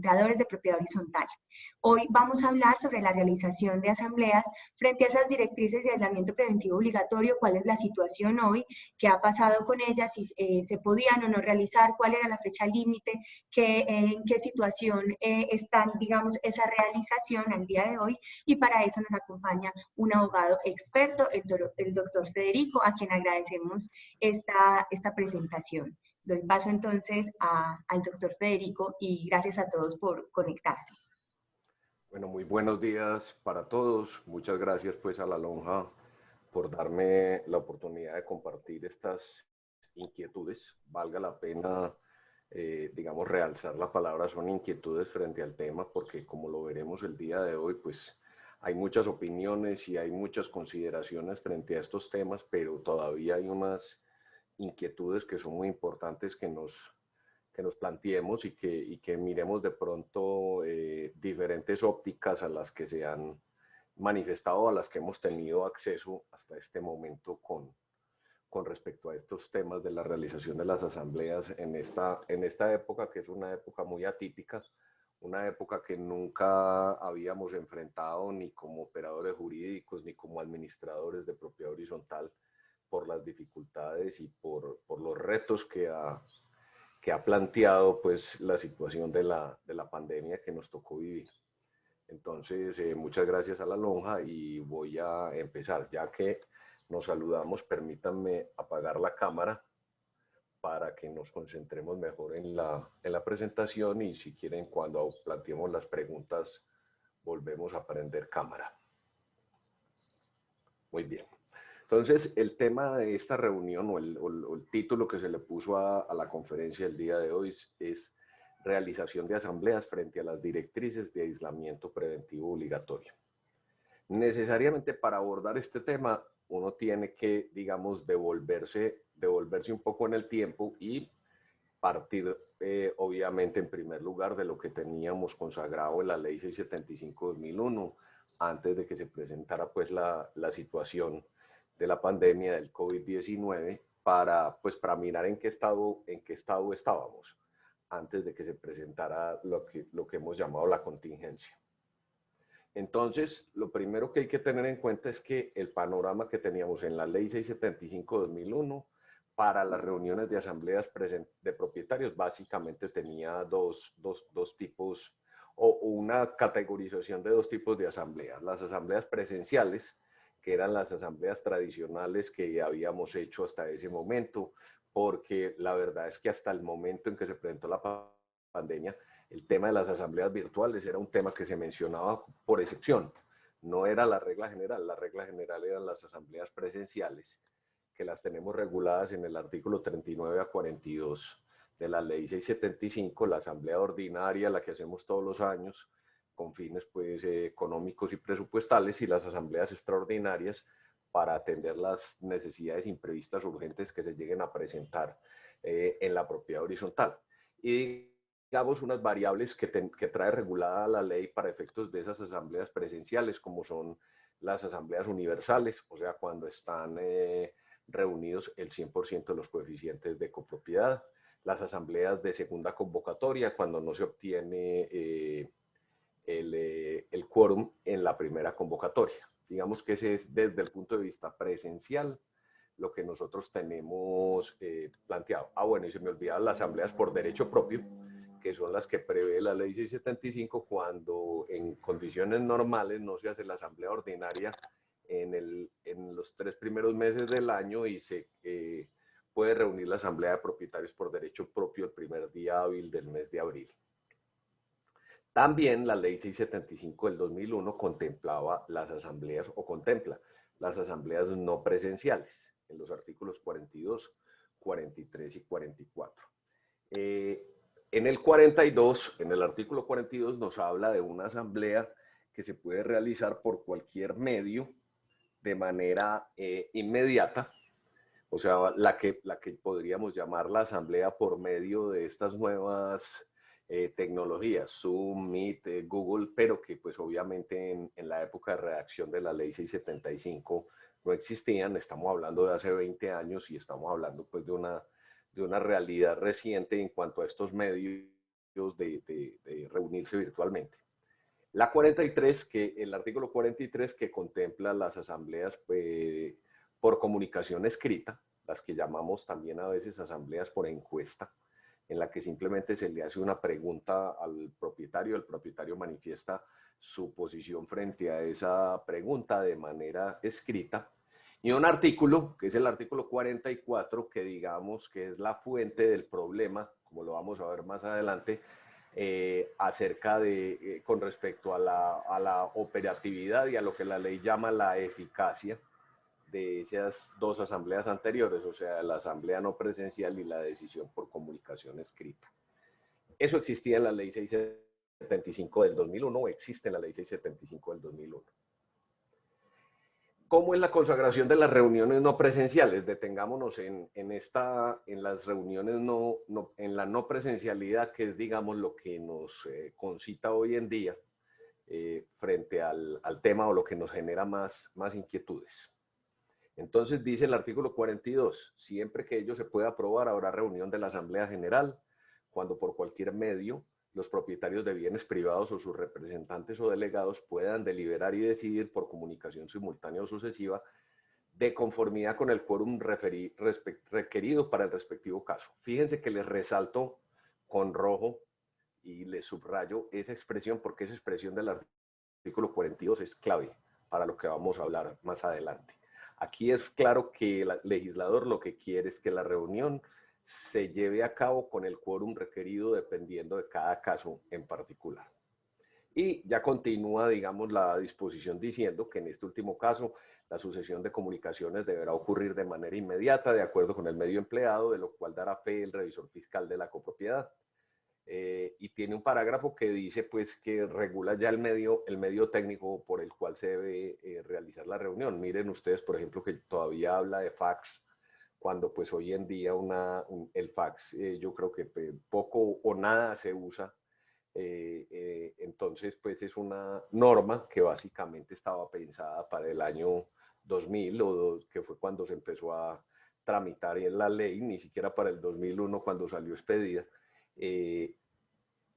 administradores de propiedad horizontal. Hoy vamos a hablar sobre la realización de asambleas frente a esas directrices de aislamiento preventivo obligatorio, cuál es la situación hoy, qué ha pasado con ellas, si se podían o no realizar, cuál era la fecha límite, en qué situación está, digamos, esa realización al día de hoy, y para eso nos acompaña un abogado experto, el doctor Federico, a quien agradecemos esta presentación. Doy paso entonces al doctor Federico y gracias a todos por conectarse. Bueno, muy buenos días para todos. Muchas gracias pues a la Lonja por darme la oportunidad de compartir estas inquietudes. Valga la pena, digamos, realzar la palabra, son inquietudes frente al tema, porque como lo veremos el día de hoy, pues hay muchas opiniones y hay muchas consideraciones frente a estos temas, pero todavía hay unas inquietudes que son muy importantes que nos planteemos y que miremos de pronto diferentes ópticas a las que se han manifestado, a las que hemos tenido acceso hasta este momento con respecto a estos temas de la realización de las asambleas en esta época, que es una época muy atípica, una época que nunca habíamos enfrentado ni como operadores jurídicos ni como administradores de propiedad horizontal, por las dificultades y por los retos que ha planteado pues la situación de la pandemia que nos tocó vivir. Entonces, muchas gracias a la Lonja y voy a empezar. Ya que nos saludamos, permítanme apagar la cámara para que nos concentremos mejor en la presentación, y si quieren, cuando planteemos las preguntas, volvemos a prender cámara. Muy bien. Entonces, el tema de esta reunión o el título que se le puso a la conferencia el día de hoy es realización de asambleas frente a las directrices de aislamiento preventivo obligatorio. Necesariamente para abordar este tema uno tiene que, digamos, devolverse un poco en el tiempo y partir, obviamente, en primer lugar de lo que teníamos consagrado en la Ley 675/2001, antes de que se presentara pues la situación de la pandemia del COVID-19, para mirar en qué estado estábamos antes de que se presentara lo que hemos llamado la contingencia. Entonces, lo primero que hay que tener en cuenta es que el panorama que teníamos en la Ley 675/2001 para las reuniones de asambleas de propietarios básicamente tenía dos tipos, o una categorización de dos tipos de asambleas. Las asambleas presenciales, que eran las asambleas tradicionales que habíamos hecho hasta ese momento, porque la verdad es que hasta el momento en que se presentó la pandemia, el tema de las asambleas virtuales era un tema que se mencionaba por excepción, no era la regla general eran las asambleas presenciales, que las tenemos reguladas en el artículo 39 a 42 de la Ley 675, la asamblea ordinaria, la que hacemos todos los años, con fines pues económicos y presupuestales, y las asambleas extraordinarias para atender las necesidades imprevistas urgentes que se lleguen a presentar en la propiedad horizontal. Y digamos unas variables que trae regulada la ley para efectos de esas asambleas presenciales, como son las asambleas universales, o sea, cuando están reunidos el 100% de los coeficientes de copropiedad; las asambleas de segunda convocatoria, cuando no se obtiene el quórum en la primera convocatoria. Digamos que ese es, desde el punto de vista presencial, lo que nosotros tenemos planteado. Bueno, y se me olvidaban las asambleas por derecho propio, que son las que prevé la Ley 675, cuando en condiciones normales no se hace la asamblea ordinaria en los 3 primeros meses del año, y se puede reunir la asamblea de propietarios por derecho propio el primer día hábil del mes de abril. También la Ley 675/2001 contemplaba las asambleas, o contempla las asambleas no presenciales, en los artículos 42, 43 y 44. En el 42, en el artículo 42, nos habla de una asamblea que se puede realizar por cualquier medio de manera inmediata, o sea, la que podríamos llamar la asamblea por medio de estas nuevas tecnologías, Zoom, Meet, Google, pero que pues obviamente en la época de redacción de la Ley 675 no existían. Estamos hablando de hace 20 años y estamos hablando pues de una realidad reciente en cuanto a estos medios de reunirse virtualmente. La 43, el artículo 43 que contempla las asambleas por comunicación escrita, las que llamamos también a veces asambleas por encuesta, en la que simplemente se le hace una pregunta al propietario, el propietario manifiesta su posición frente a esa pregunta de manera escrita, y un artículo, que es el artículo 44, que digamos que es la fuente del problema, como lo vamos a ver más adelante, acerca de, con respecto a la operatividad y a lo que la ley llama la eficacia de esas dos asambleas anteriores, o sea, la asamblea no presencial y la decisión por comunicación escrita. Eso existía en la ley 675 del 2001, o existe en la ley 675 del 2001. ¿Cómo es la consagración de las reuniones no presenciales? Detengámonos en las reuniones en la no presencialidad, que es, digamos, lo que nos concita hoy en día frente al tema, o lo que nos genera más inquietudes. Entonces dice el artículo 42, siempre que ello se pueda aprobar, habrá reunión de la Asamblea General, cuando por cualquier medio los propietarios de bienes privados o sus representantes o delegados puedan deliberar y decidir por comunicación simultánea o sucesiva de conformidad con el quórum requerido para el respectivo caso. Fíjense que les resalto con rojo y les subrayo esa expresión, porque esa expresión del artículo 42 es clave para lo que vamos a hablar más adelante. Aquí es claro que el legislador lo que quiere es que la reunión se lleve a cabo con el quórum requerido dependiendo de cada caso en particular. Y ya continúa, digamos, la disposición diciendo que en este último caso la sucesión de comunicaciones deberá ocurrir de manera inmediata de acuerdo con el medio empleado, de lo cual dará fe el revisor fiscal de la copropiedad. Y tiene un parágrafo que dice pues que regula ya el medio técnico por el cual se debe realizar la reunión. Miren ustedes, por ejemplo, que todavía habla de fax, cuando pues hoy en día el fax yo creo que poco o nada se usa. Entonces pues es una norma que básicamente estaba pensada para el año 2000, que fue cuando se empezó a tramitar en la ley, ni siquiera para el 2001 cuando salió expedida.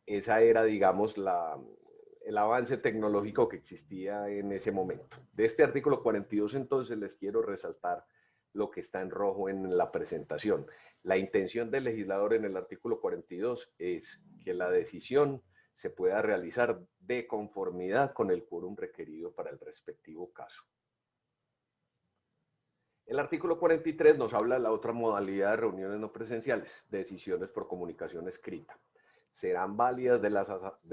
Esa era, digamos, el avance tecnológico que existía en ese momento. De este artículo 42, entonces, les quiero resaltar lo que está en rojo en la presentación. La intención del legislador en el artículo 42 es que la decisión se pueda realizar de conformidad con el quórum requerido para el respectivo caso. El artículo 43 nos habla de la otra modalidad de reuniones no presenciales, decisiones por comunicación escrita. Serán válidas de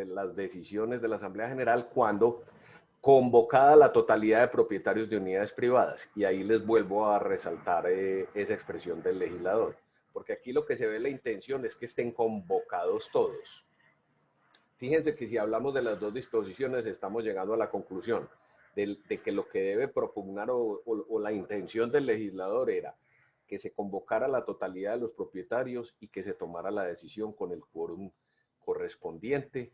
las decisiones de la Asamblea General cuando convocada la totalidad de propietarios de unidades privadas. Y ahí les vuelvo a resaltar esa expresión del legislador, porque aquí lo que se ve la intención es que estén convocados todos. Fíjense que si hablamos de las dos disposiciones estamos llegando a la conclusión de que lo que debe propugnar o la intención del legislador era que se convocara la totalidad de los propietarios y que se tomara la decisión con el quórum correspondiente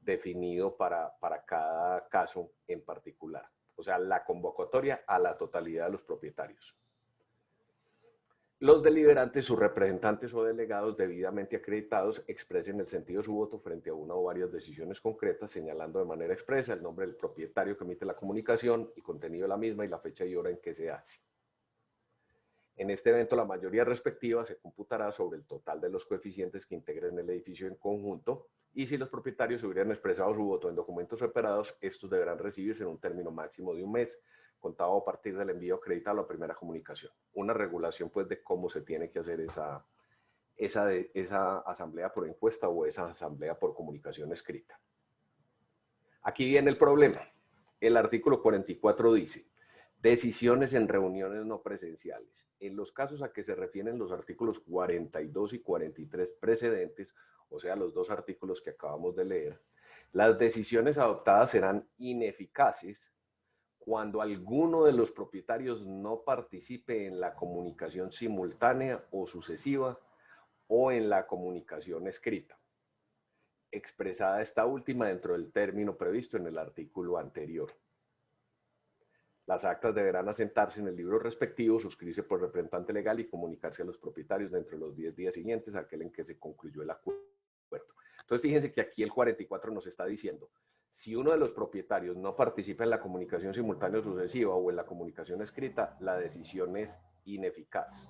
definido para cada caso en particular. O sea, la convocatoria a la totalidad de los propietarios. Los deliberantes, sus representantes o delegados debidamente acreditados expresen el sentido de su voto frente a una o varias decisiones concretas, señalando de manera expresa el nombre del propietario que emite la comunicación, el contenido de la misma y la fecha y hora en que se hace. En este evento, la mayoría respectiva se computará sobre el total de los coeficientes que integren el edificio en conjunto, y si los propietarios hubieran expresado su voto en documentos separados, estos deberán recibirse en un término máximo de un mes, contado a partir del envío acreditado a la primera comunicación. Una regulación, pues, de cómo se tiene que hacer esa asamblea por encuesta o esa asamblea por comunicación escrita. Aquí viene el problema. El artículo 44 dice: decisiones en reuniones no presenciales. En los casos a que se refieren los artículos 42 y 43 precedentes, o sea, los dos artículos que acabamos de leer, las decisiones adoptadas serán ineficaces cuando alguno de los propietarios no participe en la comunicación simultánea o sucesiva o en la comunicación escrita, expresada esta última dentro del término previsto en el artículo anterior. Las actas deberán asentarse en el libro respectivo, suscribirse por representante legal y comunicarse a los propietarios dentro de los 10 días siguientes a aquel en que se concluyó el acuerdo Entonces fíjense que aquí el 44 nos está diciendo, si uno de los propietarios no participa en la comunicación simultánea o sucesiva o en la comunicación escrita, la decisión es ineficaz.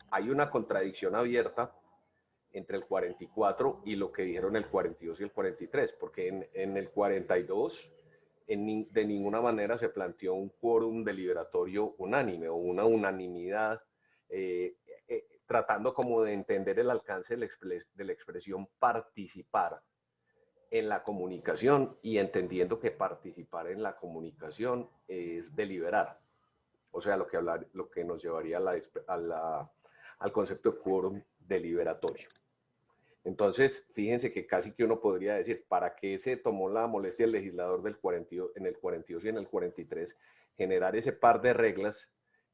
Hay una contradicción abierta entre el 44 y lo que dijeron el 42 y el 43, porque en el 42 de ninguna manera se planteó un quórum deliberatorio unánime o una unanimidad, tratando como de entender el alcance de la expresión participar en la comunicación y entendiendo que participar en la comunicación es deliberar. O sea, lo que nos llevaría al concepto de quórum deliberatorio. Entonces, fíjense que casi que uno podría decir, ¿para qué se tomó la molestia el legislador en el 42 y en el 43 generar ese par de reglas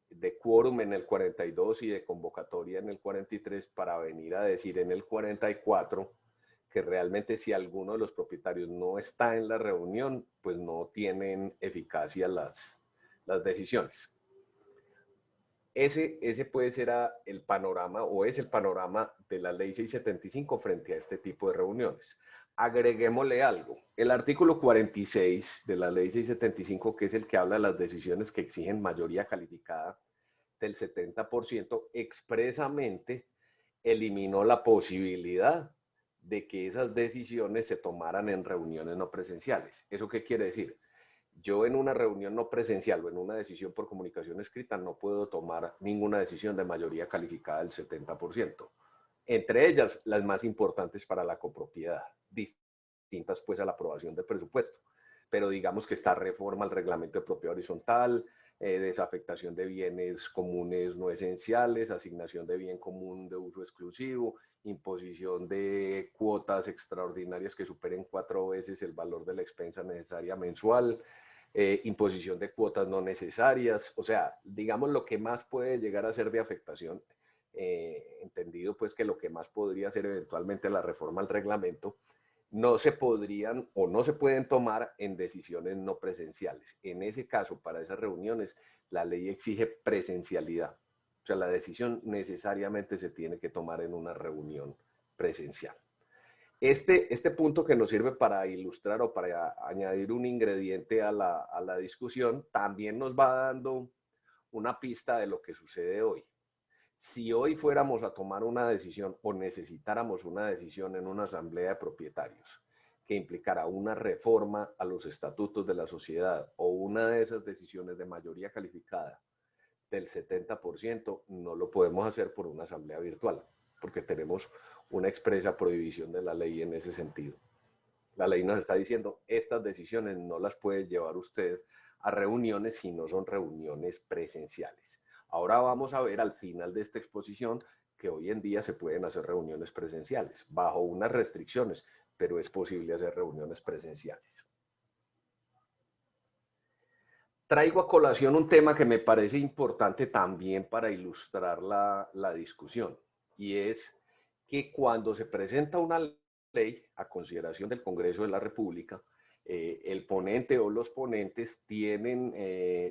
de quórum en el 42 y de convocatoria en el 43 para venir a decir en el 44 que realmente si alguno de los propietarios no está en la reunión, pues no tienen eficacia las decisiones? Ese puede ser el panorama o es el panorama de la ley 675 frente a este tipo de reuniones. Agreguémosle algo. El artículo 46 de la ley 675, que es el que habla de las decisiones que exigen mayoría calificada del 70%, expresamente eliminó la posibilidad de que esas decisiones se tomaran en reuniones no presenciales. ¿Eso qué quiere decir? Yo en una reunión no presencial o en una decisión por comunicación escrita no puedo tomar ninguna decisión de mayoría calificada del 70%. Entre ellas, las más importantes para la copropiedad, distintas pues a la aprobación del presupuesto. Pero digamos que esta reforma al reglamento de propiedad horizontal, desafectación de bienes comunes no esenciales, asignación de bien común de uso exclusivo, imposición de cuotas extraordinarias que superen 4 veces el valor de la expensa necesaria mensual, imposición de cuotas no necesarias, o sea, digamos lo que más puede llegar a ser de afectación, entendido pues que lo que más podría ser eventualmente la reforma al reglamento, no se podrían o no se pueden tomar en decisiones no presenciales. En ese caso, para esas reuniones, la ley exige presencialidad. O sea, la decisión necesariamente se tiene que tomar en una reunión presencial. Este punto que nos sirve para ilustrar o para añadir un ingrediente a la discusión, también nos va dando una pista de lo que sucede hoy. Si hoy fuéramos a tomar una decisión o necesitáramos una decisión en una asamblea de propietarios que implicara una reforma a los estatutos de la sociedad o una de esas decisiones de mayoría calificada del 70%, no lo podemos hacer por una asamblea virtual, porque tenemos una expresa prohibición de la ley en ese sentido. La ley nos está diciendo, estas decisiones no las puede llevar usted a reuniones si no son reuniones presenciales. Ahora vamos a ver al final de esta exposición que hoy en día se pueden hacer reuniones presenciales, bajo unas restricciones, pero es posible hacer reuniones presenciales. Traigo a colación un tema que me parece importante también para ilustrar la discusión, y es que cuando se presenta una ley a consideración del Congreso de la República, el ponente o los ponentes tienen,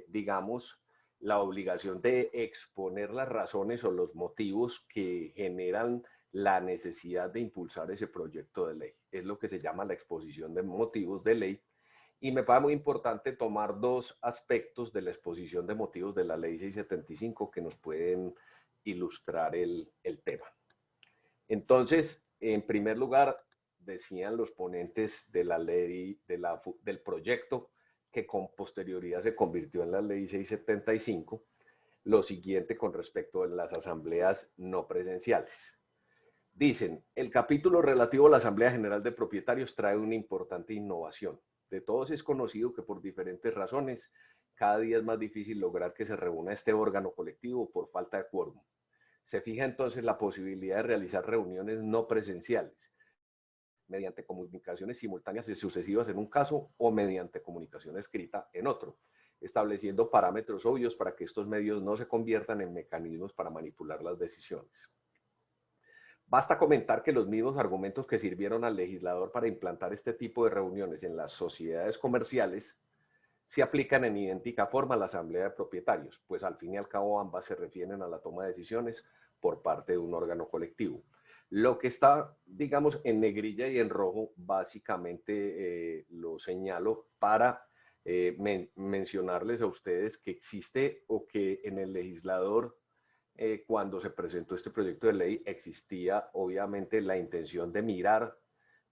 digamos, la obligación de exponer las razones o los motivos que generan la necesidad de impulsar ese proyecto de ley. Es lo que se llama la exposición de motivos de ley. Y me parece muy importante tomar dos aspectos de la exposición de motivos de la ley 675 que nos pueden ilustrar el tema. Entonces, en primer lugar, decían los ponentes de la ley, del proyecto que con posterioridad se convirtió en la ley 675, lo siguiente con respecto a las asambleas no presenciales. Dicen, el capítulo relativo a la Asamblea General de Propietarios trae una importante innovación. De todos es conocido que por diferentes razones, cada día es más difícil lograr que se reúna este órgano colectivo por falta de quórum. Se fija entonces la posibilidad de realizar reuniones no presenciales, mediante comunicaciones simultáneas y sucesivas en un caso o mediante comunicación escrita en otro, estableciendo parámetros obvios para que estos medios no se conviertan en mecanismos para manipular las decisiones. Basta comentar que los mismos argumentos que sirvieron al legislador para implantar este tipo de reuniones en las sociedades comerciales se aplican en idéntica forma a la asamblea de propietarios, pues al fin y al cabo ambas se refieren a la toma de decisiones por parte de un órgano colectivo. Lo que está, digamos, en negrilla y en rojo, básicamente lo señalo para mencionarles a ustedes que existe o que en el legislador, cuando se presentó este proyecto de ley, existía obviamente la intención de mirar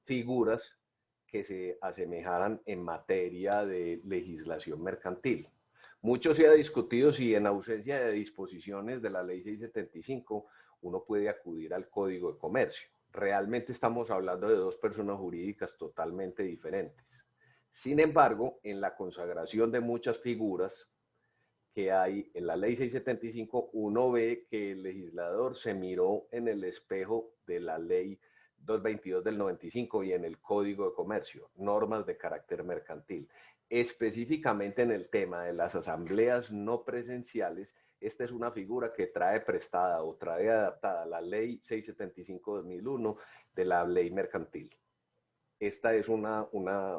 figuras que se asemejaran en materia de legislación mercantil. Mucho se ha discutido si en ausencia de disposiciones de la ley 675 uno puede acudir al Código de Comercio. Realmente estamos hablando de dos personas jurídicas totalmente diferentes. Sin embargo, en la consagración de muchas figuras que hay en la ley 675, uno ve que el legislador se miró en el espejo de la ley 222 del 95 y en el Código de Comercio, normas de carácter mercantil. Específicamente en el tema de las asambleas no presenciales, esta es una figura que trae prestada o trae adaptada la ley 675-2001 de la ley mercantil. Esta es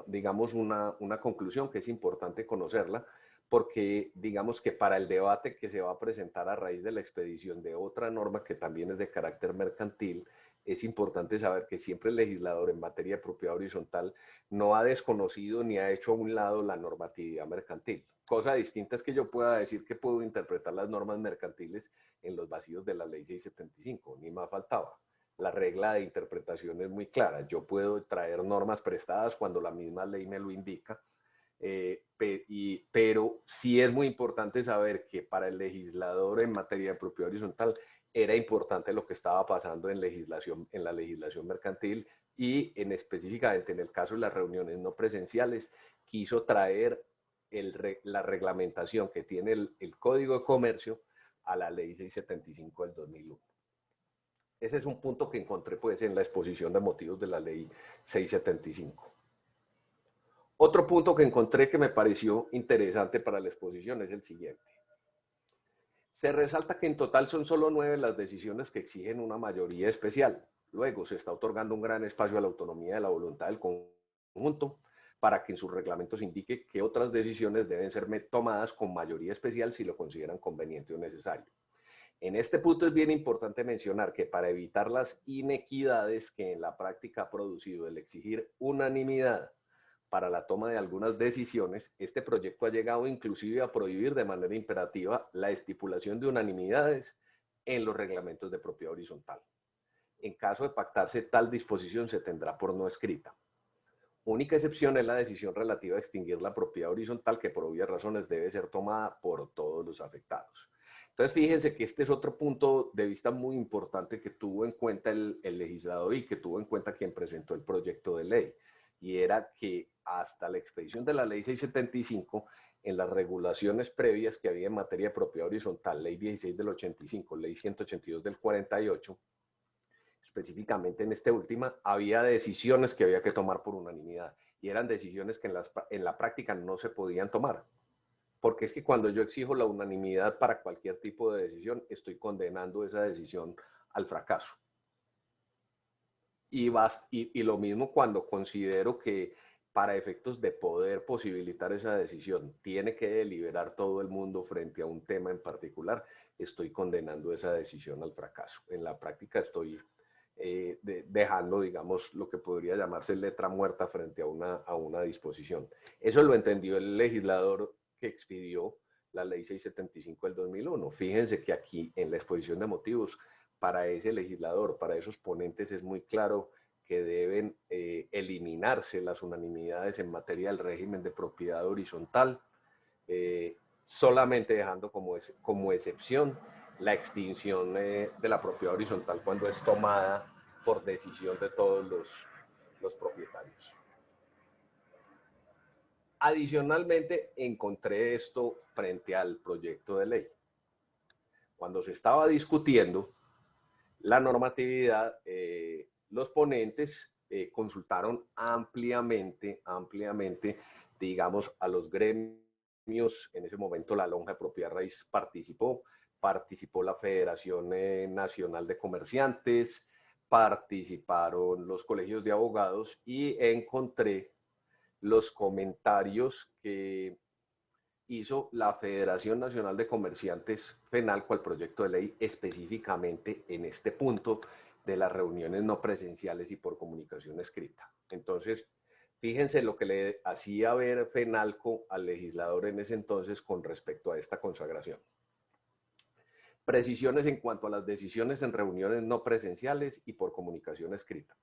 digamos, una conclusión que es importante conocerla, porque digamos que para el debate que se va a presentar a raíz de la expedición de otra norma que también es de carácter mercantil, es importante saber que siempre el legislador en materia de propiedad horizontal no ha desconocido ni ha hecho a un lado la normatividad mercantil. Cosa distinta es que yo pueda decir que puedo interpretar las normas mercantiles en los vacíos de la ley 675, ni más faltaba. La regla de interpretación es muy clara. Yo puedo traer normas prestadas cuando la misma ley me lo indica, pero sí es muy importante saber que para el legislador en materia de propiedad horizontal era importante lo que estaba pasando en la legislación mercantil y específicamente en el caso de las reuniones no presenciales, quiso traer la reglamentación que tiene el Código de Comercio a la ley 675 del 2001. Ese es un punto que encontré pues en la exposición de motivos de la ley 675. Otro punto que encontré que me pareció interesante para la exposición es el siguiente. Se resalta que en total son solo 9 las decisiones que exigen una mayoría especial. Luego se está otorgando un gran espacio a la autonomía de la voluntad del conjunto para que en sus reglamentos indique que otras decisiones deben ser tomadas con mayoría especial si lo consideran conveniente o necesario. En este punto es bien importante mencionar que para evitar las inequidades que en la práctica ha producido el exigir unanimidad para la toma de algunas decisiones, este proyecto ha llegado inclusive a prohibir de manera imperativa la estipulación de unanimidades en los reglamentos de propiedad horizontal. En caso de pactarse tal disposición, se tendrá por no escrita. Única excepción es la decisión relativa a extinguir la propiedad horizontal, que por obvias razones debe ser tomada por todos los afectados. Entonces, fíjense que este es otro punto de vista muy importante que tuvo en cuenta el legislador y que tuvo en cuenta quien presentó el proyecto de ley. Y era que hasta la expedición de la ley 675, en las regulaciones previas que había en materia de propiedad horizontal, ley 16 del 85, ley 182 del 48, específicamente en esta última, había decisiones que había que tomar por unanimidad. Y eran decisiones que en la práctica no se podían tomar. Porque es que cuando yo exijo la unanimidad para cualquier tipo de decisión, estoy condenando esa decisión al fracaso. Y lo mismo cuando considero que para efectos de poder posibilitar esa decisión, tiene que deliberar todo el mundo frente a un tema en particular, estoy condenando esa decisión al fracaso. En la práctica estoy dejando, digamos, lo que podría llamarse letra muerta frente a una disposición. Eso lo entendió el legislador que expidió la ley 675 del 2001. Fíjense que aquí en la exposición de motivos, para ese legislador, para esos ponentes, es muy claro que deben eliminarse las unanimidades en materia del régimen de propiedad horizontal, solamente dejando como excepción la extinción de la propiedad horizontal cuando es tomada por decisión de todos los propietarios. Adicionalmente, encontré esto frente al proyecto de ley. Cuando se estaba discutiendo la normatividad, los ponentes consultaron ampliamente, digamos, a los gremios. En ese momento la Lonja de Propiedad Raíz participó la Federación Nacional de Comerciantes, participaron los colegios de abogados y encontré los comentarios que hizo la Federación Nacional de Comerciantes FENALCO al proyecto de ley específicamente en este punto de las reuniones no presenciales y por comunicación escrita. Entonces, fíjense lo que le hacía ver FENALCO al legislador en ese entonces con respecto a esta consagración. Precisiones en cuanto a las decisiones en reuniones no presenciales y por comunicación escrita.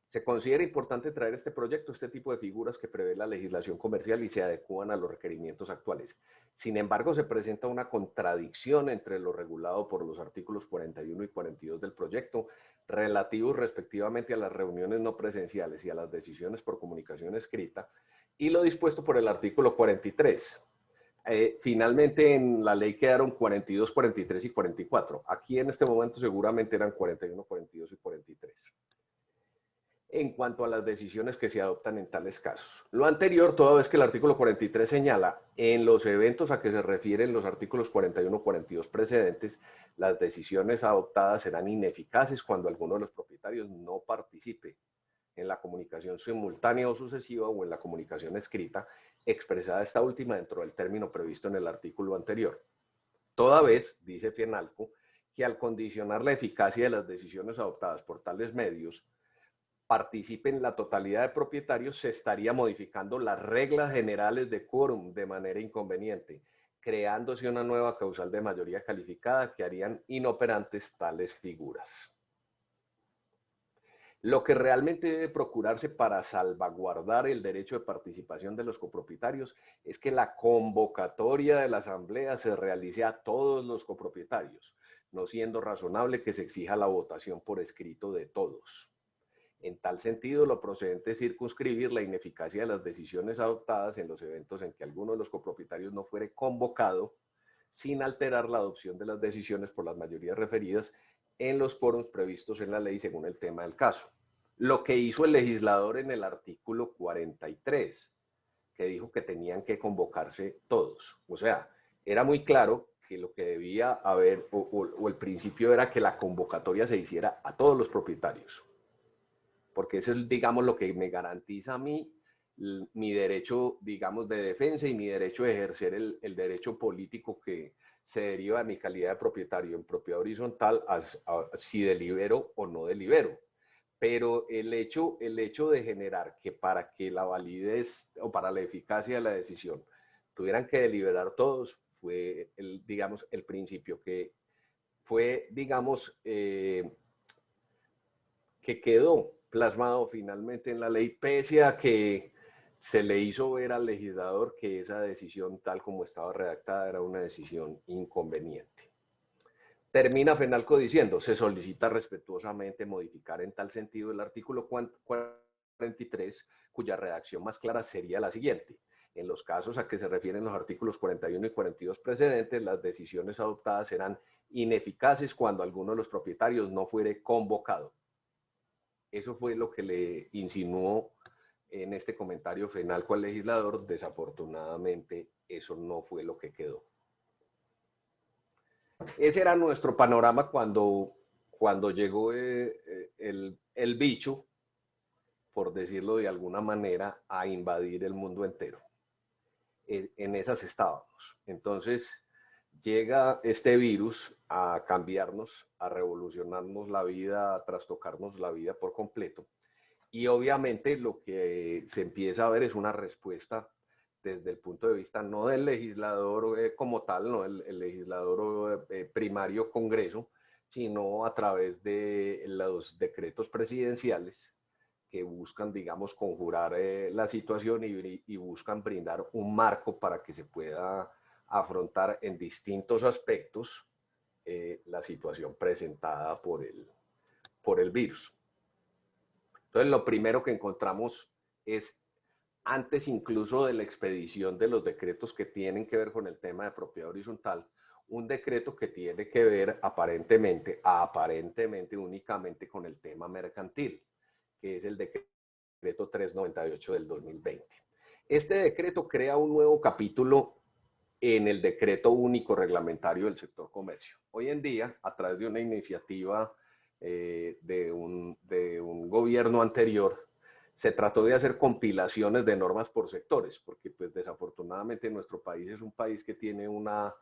Se considera importante traer este proyecto, este tipo de figuras que prevé la legislación comercial y se adecúan a los requerimientos actuales. Sin embargo, se presenta una contradicción entre lo regulado por los artículos 41 y 42 del proyecto, relativos respectivamente a las reuniones no presenciales y a las decisiones por comunicación escrita, y lo dispuesto por el artículo 43. Finalmente en la ley quedaron 42, 43 y 44. Aquí en este momento seguramente eran 41, 42 y 43. En cuanto a las decisiones que se adoptan en tales casos. Lo anterior, toda vez que el artículo 43 señala en los eventos a que se refieren los artículos 41 o 42 precedentes, las decisiones adoptadas serán ineficaces cuando alguno de los propietarios no participe en la comunicación simultánea o sucesiva o en la comunicación escrita, expresada esta última dentro del término previsto en el artículo anterior. Toda vez, dice FENALCO, que al condicionar la eficacia de las decisiones adoptadas por tales medios, participen la totalidad de propietarios, se estaría modificando las reglas generales de quórum de manera inconveniente, creándose una nueva causal de mayoría calificada que harían inoperantes tales figuras. Lo que realmente debe procurarse para salvaguardar el derecho de participación de los copropietarios es que la convocatoria de la asamblea se realice a todos los copropietarios, no siendo razonable que se exija la votación por escrito de todos. En tal sentido, lo procedente es circunscribir la ineficacia de las decisiones adoptadas en los eventos en que alguno de los copropietarios no fuere convocado, sin alterar la adopción de las decisiones por las mayorías referidas en los quórums previstos en la ley según el tema del caso. Lo que hizo el legislador en el artículo 43, que dijo que tenían que convocarse todos. O sea, era muy claro que lo que debía haber, o el principio era que la convocatoria se hiciera a todos los propietarios. Porque eso es, digamos, lo que me garantiza a mí mi derecho, digamos, de defensa y mi derecho de ejercer el derecho político que se deriva de mi calidad de propietario en propiedad horizontal, si delibero o no delibero. Pero el hecho de generar que para que la validez o para la eficacia de la decisión tuvieran que deliberar todos, fue, digamos, el principio que fue, digamos, que quedó plasmado finalmente en la ley, pese a que se le hizo ver al legislador que esa decisión, tal como estaba redactada, era una decisión inconveniente. Termina FENALCO diciendo, se solicita respetuosamente modificar en tal sentido el artículo 43, cuya redacción más clara sería la siguiente. En los casos a que se refieren los artículos 41 y 42 precedentes, las decisiones adoptadas serán ineficaces cuando alguno de los propietarios no fuere convocado. Eso fue lo que le insinuó en este comentario FENALCO al legislador. Desafortunadamente, eso no fue lo que quedó. Ese era nuestro panorama cuando llegó el bicho, por decirlo de alguna manera, a invadir el mundo entero. En esas estábamos. Entonces, llega este virus a cambiarnos, a revolucionarnos la vida, a trastocarnos la vida por completo. Y obviamente lo que se empieza a ver es una respuesta desde el punto de vista no del legislador como tal, no el legislador primario Congreso, sino a través de los decretos presidenciales que buscan, digamos, conjurar la situación y buscan brindar un marco para que se pueda afrontar en distintos aspectos la situación presentada por el virus. Entonces, lo primero que encontramos es, antes incluso de la expedición de los decretos que tienen que ver con el tema de propiedad horizontal, un decreto que tiene que ver aparentemente únicamente con el tema mercantil, que es el decreto 398 del 2020. Este decreto crea un nuevo capítulo en el decreto único reglamentario del sector comercio. Hoy en día, a través de una iniciativa de un gobierno anterior, se trató de hacer compilaciones de normas por sectores, porque pues desafortunadamente nuestro país es un país que tiene una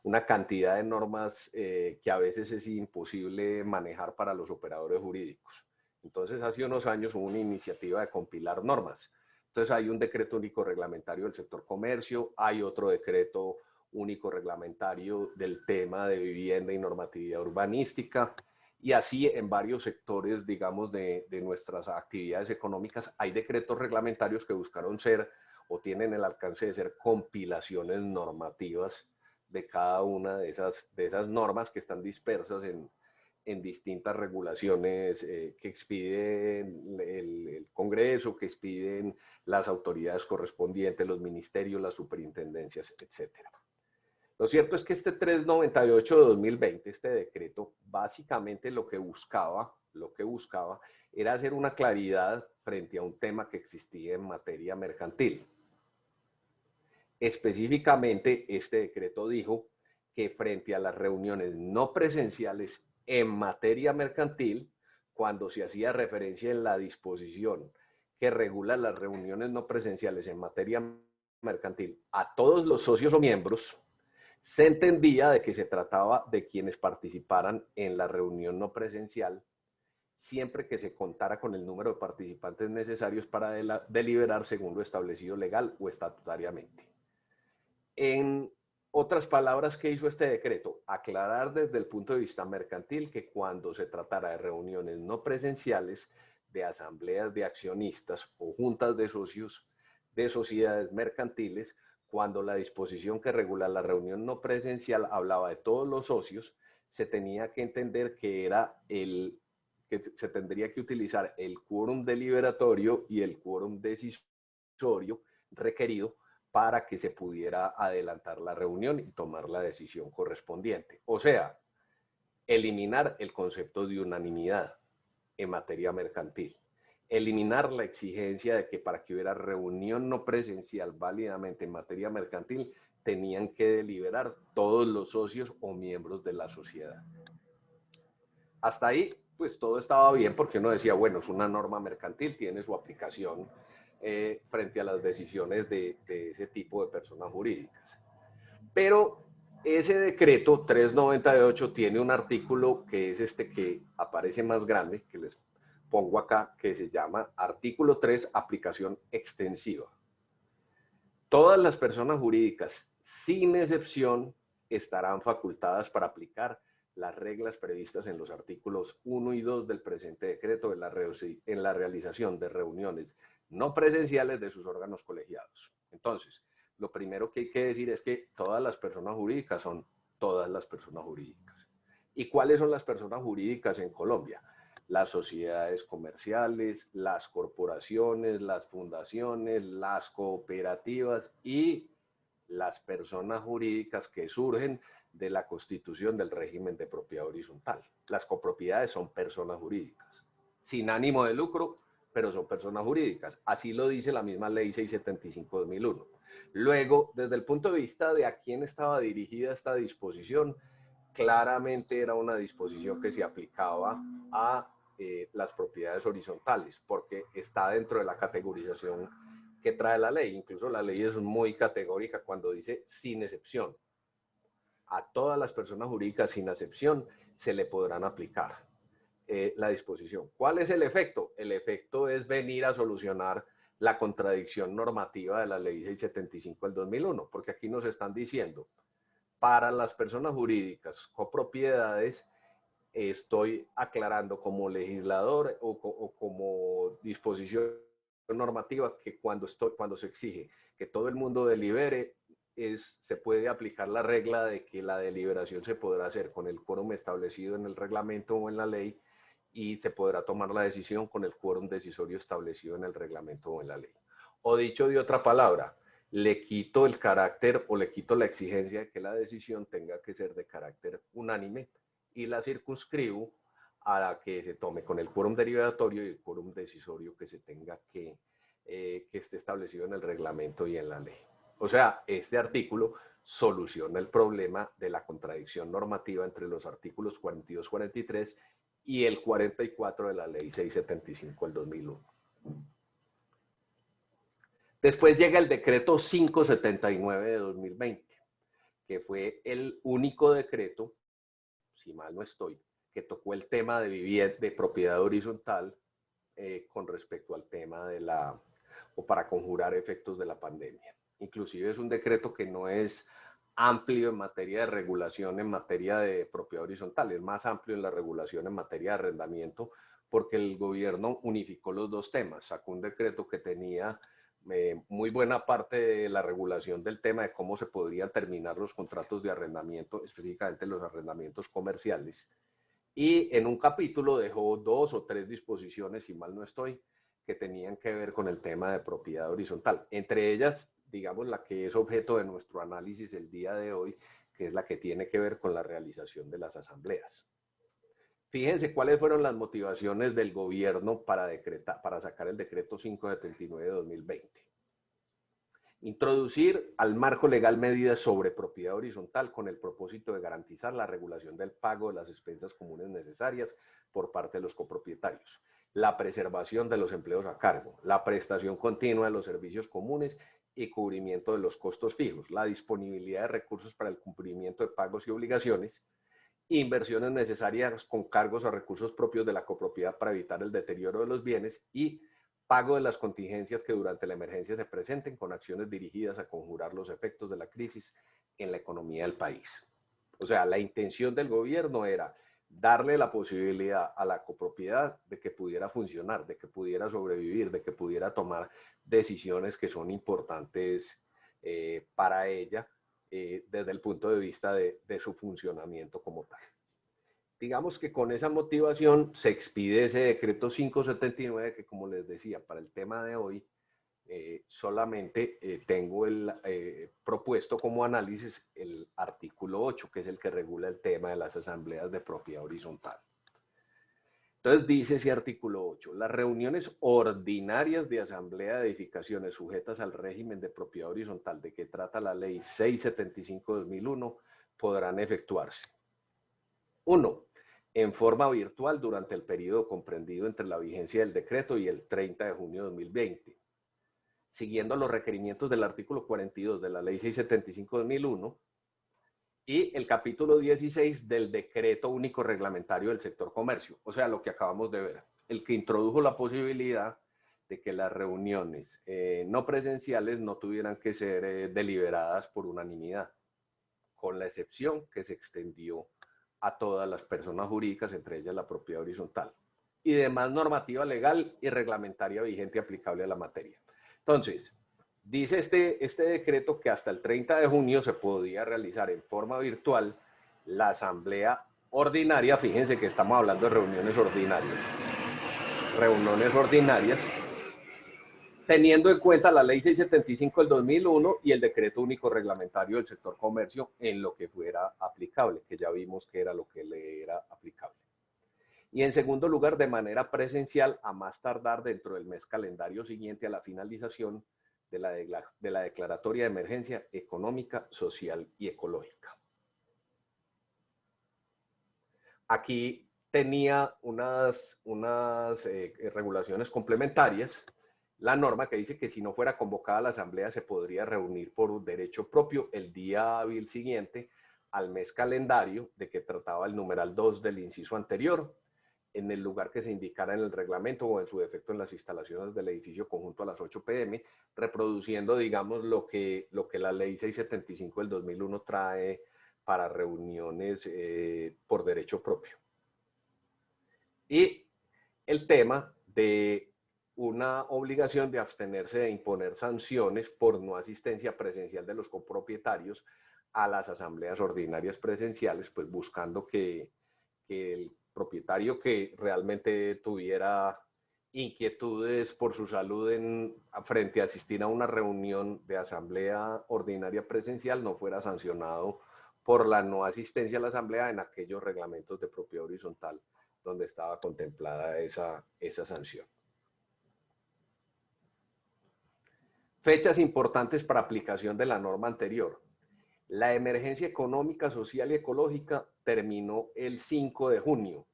una cantidad de normas que a veces es imposible manejar para los operadores jurídicos. Entonces, hace unos años hubo una iniciativa de compilar normas. Entonces, hay un decreto único reglamentario del sector comercio, hay otro decreto único reglamentario del tema de vivienda y normatividad urbanística, y así en varios sectores, digamos, de nuestras actividades económicas, hay decretos reglamentarios que buscaron ser o tienen el alcance de ser compilaciones normativas de cada una de esas normas que están dispersas en distintas regulaciones que expiden el Congreso, que expiden las autoridades correspondientes, los ministerios, las superintendencias, etcétera. Lo cierto es que este 398 de 2020, este decreto, básicamente lo que buscaba era hacer una claridad frente a un tema que existía en materia mercantil. Específicamente, este decreto dijo que frente a las reuniones no presenciales en materia mercantil, cuando se hacía referencia en la disposición que regula las reuniones no presenciales en materia mercantil a todos los socios o miembros, se entendía de que se trataba de quienes participaran en la reunión no presencial, siempre que se contara con el número de participantes necesarios para deliberar según lo establecido legal o estatutariamente. En otras palabras, ¿qué hizo este decreto? Aclarar desde el punto de vista mercantil que cuando se tratara de reuniones no presenciales, de asambleas de accionistas o juntas de socios de sociedades mercantiles, cuando la disposición que regula la reunión no presencial hablaba de todos los socios, se tenía que entender que que se tendría que utilizar el quórum deliberatorio y el quórum decisorio requerido para que se pudiera adelantar la reunión y tomar la decisión correspondiente. O sea, eliminar el concepto de unanimidad en materia mercantil. Eliminar la exigencia de que para que hubiera reunión no presencial válidamente en materia mercantil, tenían que deliberar todos los socios o miembros de la sociedad. Hasta ahí, pues todo estaba bien porque uno decía, bueno, es una norma mercantil, tiene su aplicación frente a las decisiones de ese tipo de personas jurídicas. Pero ese decreto 398 tiene un artículo que es este que aparece más grande, que les pongo acá, que se llama artículo 3, aplicación extensiva. Todas las personas jurídicas, sin excepción, estarán facultadas para aplicar las reglas previstas en los artículos 1 y 2 del presente decreto en la realización de reuniones no presenciales de sus órganos colegiados. Entonces, lo primero que hay que decir es que todas las personas jurídicas son todas las personas jurídicas. ¿Y cuáles son las personas jurídicas en Colombia? Las sociedades comerciales, las corporaciones, las fundaciones, las cooperativas y las personas jurídicas que surgen de la constitución del régimen de propiedad horizontal. Las copropiedades son personas jurídicas, sin ánimo de lucro, pero son personas jurídicas. Así lo dice la misma ley 675/2001. Luego, desde el punto de vista de a quién estaba dirigida esta disposición, claramente era una disposición que se aplicaba a las propiedades horizontales, porque está dentro de la categorización que trae la ley. Incluso la ley es muy categórica cuando dice sin excepción. A todas las personas jurídicas sin excepción se le podrán aplicar la disposición. ¿Cuál es el efecto? El efecto es venir a solucionar la contradicción normativa de la ley 675/2001, porque aquí nos están diciendo, para las personas jurídicas copropiedades, estoy aclarando como legislador o como disposición normativa que cuando se exige que todo el mundo delibere, se puede aplicar la regla de que la deliberación se podrá hacer con el quórum establecido en el reglamento o en la ley y se podrá tomar la decisión con el quórum decisorio establecido en el reglamento o en la ley. O dicho de otra palabra, le quito el carácter o le quito la exigencia de que la decisión tenga que ser de carácter unánime y la circunscribo a la que se tome con el quórum deliberatorio y el quórum decisorio que se tenga que esté establecido en el reglamento y en la ley. O sea, este artículo soluciona el problema de la contradicción normativa entre los artículos 42, 43 y el 44 de la ley 675/2001. Después llega el decreto 579 de 2020, que fue el único decreto, si mal no estoy, que tocó el tema de propiedad horizontal con respecto al tema o para conjurar efectos de la pandemia. Inclusive es un decreto que no es amplio en materia de regulación en materia de propiedad horizontal, es más amplio en la regulación en materia de arrendamiento, porque el gobierno unificó los dos temas, sacó un decreto que tenía muy buena parte de la regulación del tema de cómo se podrían terminar los contratos de arrendamiento, específicamente los arrendamientos comerciales, y en un capítulo dejó 2 o 3 disposiciones, si mal no estoy, que tenían que ver con el tema de propiedad horizontal. Entre ellas, digamos, la que es objeto de nuestro análisis el día de hoy, que es la que tiene que ver con la realización de las asambleas. Fíjense cuáles fueron las motivaciones del gobierno para sacar el decreto 579 de 2020. Introducir al marco legal medidas sobre propiedad horizontal con el propósito de garantizar la regulación del pago de las expensas comunes necesarias por parte de los copropietarios, la preservación de los empleos a cargo, la prestación continua de los servicios comunes y cubrimiento de los costos fijos, la disponibilidad de recursos para el cumplimiento de pagos y obligaciones, inversiones necesarias con cargos a recursos propios de la copropiedad para evitar el deterioro de los bienes y pago de las contingencias que durante la emergencia se presenten con acciones dirigidas a conjurar los efectos de la crisis en la economía del país. O sea, la intención del gobierno era darle la posibilidad a la copropiedad de que pudiera funcionar, de que pudiera sobrevivir, de que pudiera tomar decisiones que son importantes para ella desde el punto de vista de su funcionamiento como tal. Digamos que con esa motivación se expide ese decreto 579 que, como les decía, para el tema de hoy solamente tengo propuesto como análisis el artículo 8, que es el que regula el tema de las asambleas de propiedad horizontal. Entonces dice ese artículo 8, las reuniones ordinarias de asamblea de edificaciones sujetas al régimen de propiedad horizontal de que trata la ley 675/2001 podrán efectuarse. 1. En forma virtual durante el periodo comprendido entre la vigencia del decreto y el 30 de junio de 2020, siguiendo los requerimientos del artículo 42 de la ley 675/2001 y el capítulo 16 del decreto único reglamentario del sector comercio, o sea, lo que acabamos de ver, el que introdujo la posibilidad de que las reuniones no presenciales no tuvieran que ser deliberadas por unanimidad, con la excepción que se extendió a todas las personas jurídicas, entre ellas la propiedad horizontal, y demás normativa legal y reglamentaria vigente aplicable a la materia. Entonces, dice este decreto que hasta el 30 de junio se podía realizar en forma virtual la asamblea ordinaria. Fíjense que estamos hablando de reuniones ordinarias, teniendo en cuenta la ley 675 del 2001 y el decreto único reglamentario del sector comercio en lo que fuera aplicable, que ya vimos que era lo que le era aplicable. Y en segundo lugar, de manera presencial, a más tardar dentro del mes calendario siguiente a la finalización de la declaratoria de emergencia económica, social y ecológica. Aquí tenía unas regulaciones complementarias, la norma que dice que si no fuera convocada la asamblea se podría reunir por derecho propio el día hábil siguiente al mes calendario de que trataba el numeral 2 del inciso anterior, en el lugar que se indicara en el reglamento o en su defecto en las instalaciones del edificio conjunto a las 8 p.m., reproduciendo, digamos, lo que la ley 675 del 2001 trae para reuniones por derecho propio. Y el tema de una obligación de abstenerse de imponer sanciones por no asistencia presencial de los copropietarios a las asambleas ordinarias presenciales, pues buscando que el propietario que realmente tuviera inquietudes por su salud frente a asistir a una reunión de asamblea ordinaria presencial no fuera sancionado por la no asistencia a la asamblea en aquellos reglamentos de propiedad horizontal donde estaba contemplada esa sanción. Fechas importantes para aplicación de la norma anterior. La emergencia económica, social y ecológica terminó el 5 de junio.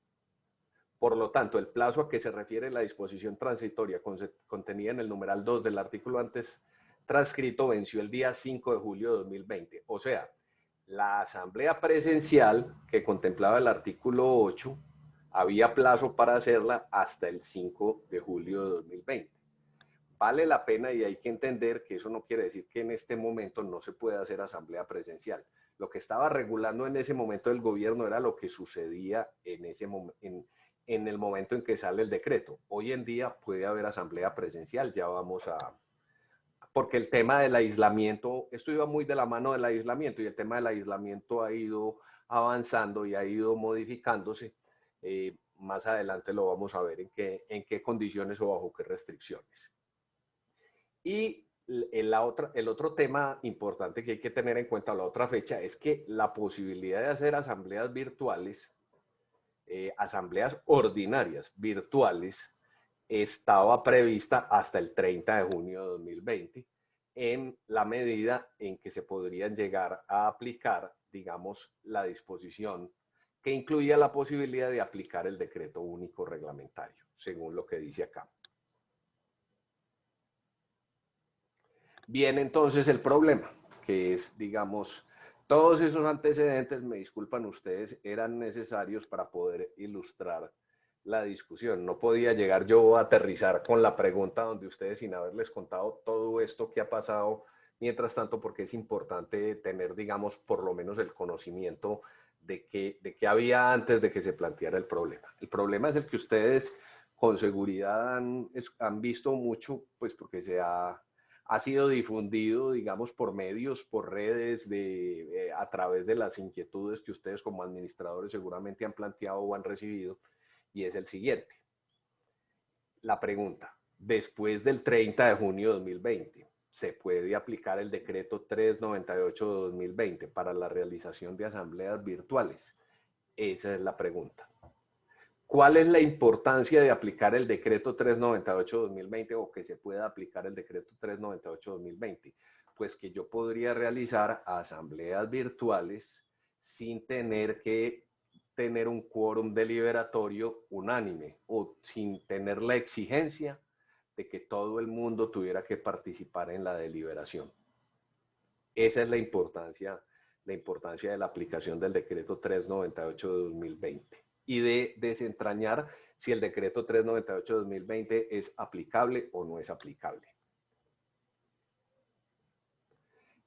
Por lo tanto, el plazo a que se refiere la disposición transitoria contenida en el numeral 2 del artículo antes transcrito venció el día 5 de julio de 2020. O sea, La asamblea presencial que contemplaba el artículo 8, había plazo para hacerla hasta el 5 de julio de 2020. Vale la pena y hay que entender que eso no quiere decir que en este momento no se pueda hacer asamblea presencial. Lo que estaba regulando en ese momento el gobierno era lo que sucedía en el momento en que sale el decreto. Hoy en día puede haber asamblea presencial, ya vamos a... Porque el tema del aislamiento, esto iba muy de la mano del aislamiento y el tema del aislamiento ha ido avanzando y ha ido modificándose. Más adelante lo vamos a ver en qué condiciones o bajo qué restricciones. Y el otro tema importante que hay que tener en cuenta, la otra fecha, es que la posibilidad de hacer asambleas virtuales, asambleas ordinarias virtuales, estaba prevista hasta el 30 de junio de 2020, en la medida en que se podrían llegar a aplicar, digamos, la disposición que incluía la posibilidad de aplicar el decreto único reglamentario, según lo que dice acá. Viene entonces el problema, que es, digamos, todos esos antecedentes, me disculpan ustedes, eran necesarios para poder ilustrar la discusión. No podía llegar yo a aterrizar con la pregunta donde ustedes, sin haberles contado todo esto que ha pasado, mientras tanto, porque es importante tener, digamos, por lo menos el conocimiento de qué había antes de que se planteara el problema. El problema es el que ustedes con seguridad han visto mucho, pues porque ha sido difundido, digamos, por medios, por redes, a través de las inquietudes que ustedes como administradores seguramente han planteado o han recibido, y es el siguiente. La pregunta, después del 30 de junio de 2020, ¿se puede aplicar el decreto 398 de 2020 para la realización de asambleas virtuales? Esa es la pregunta. ¿Cuál es la importancia de aplicar el decreto 398-2020 o que se pueda aplicar el decreto 398-2020? Pues que yo podría realizar asambleas virtuales sin tener que tener un quórum deliberatorio unánime o sin tener la exigencia de que todo el mundo tuviera que participar en la deliberación. Esa es la importancia de la aplicación del decreto 398-2020 y de desentrañar si el decreto 398-2020 es aplicable o no es aplicable.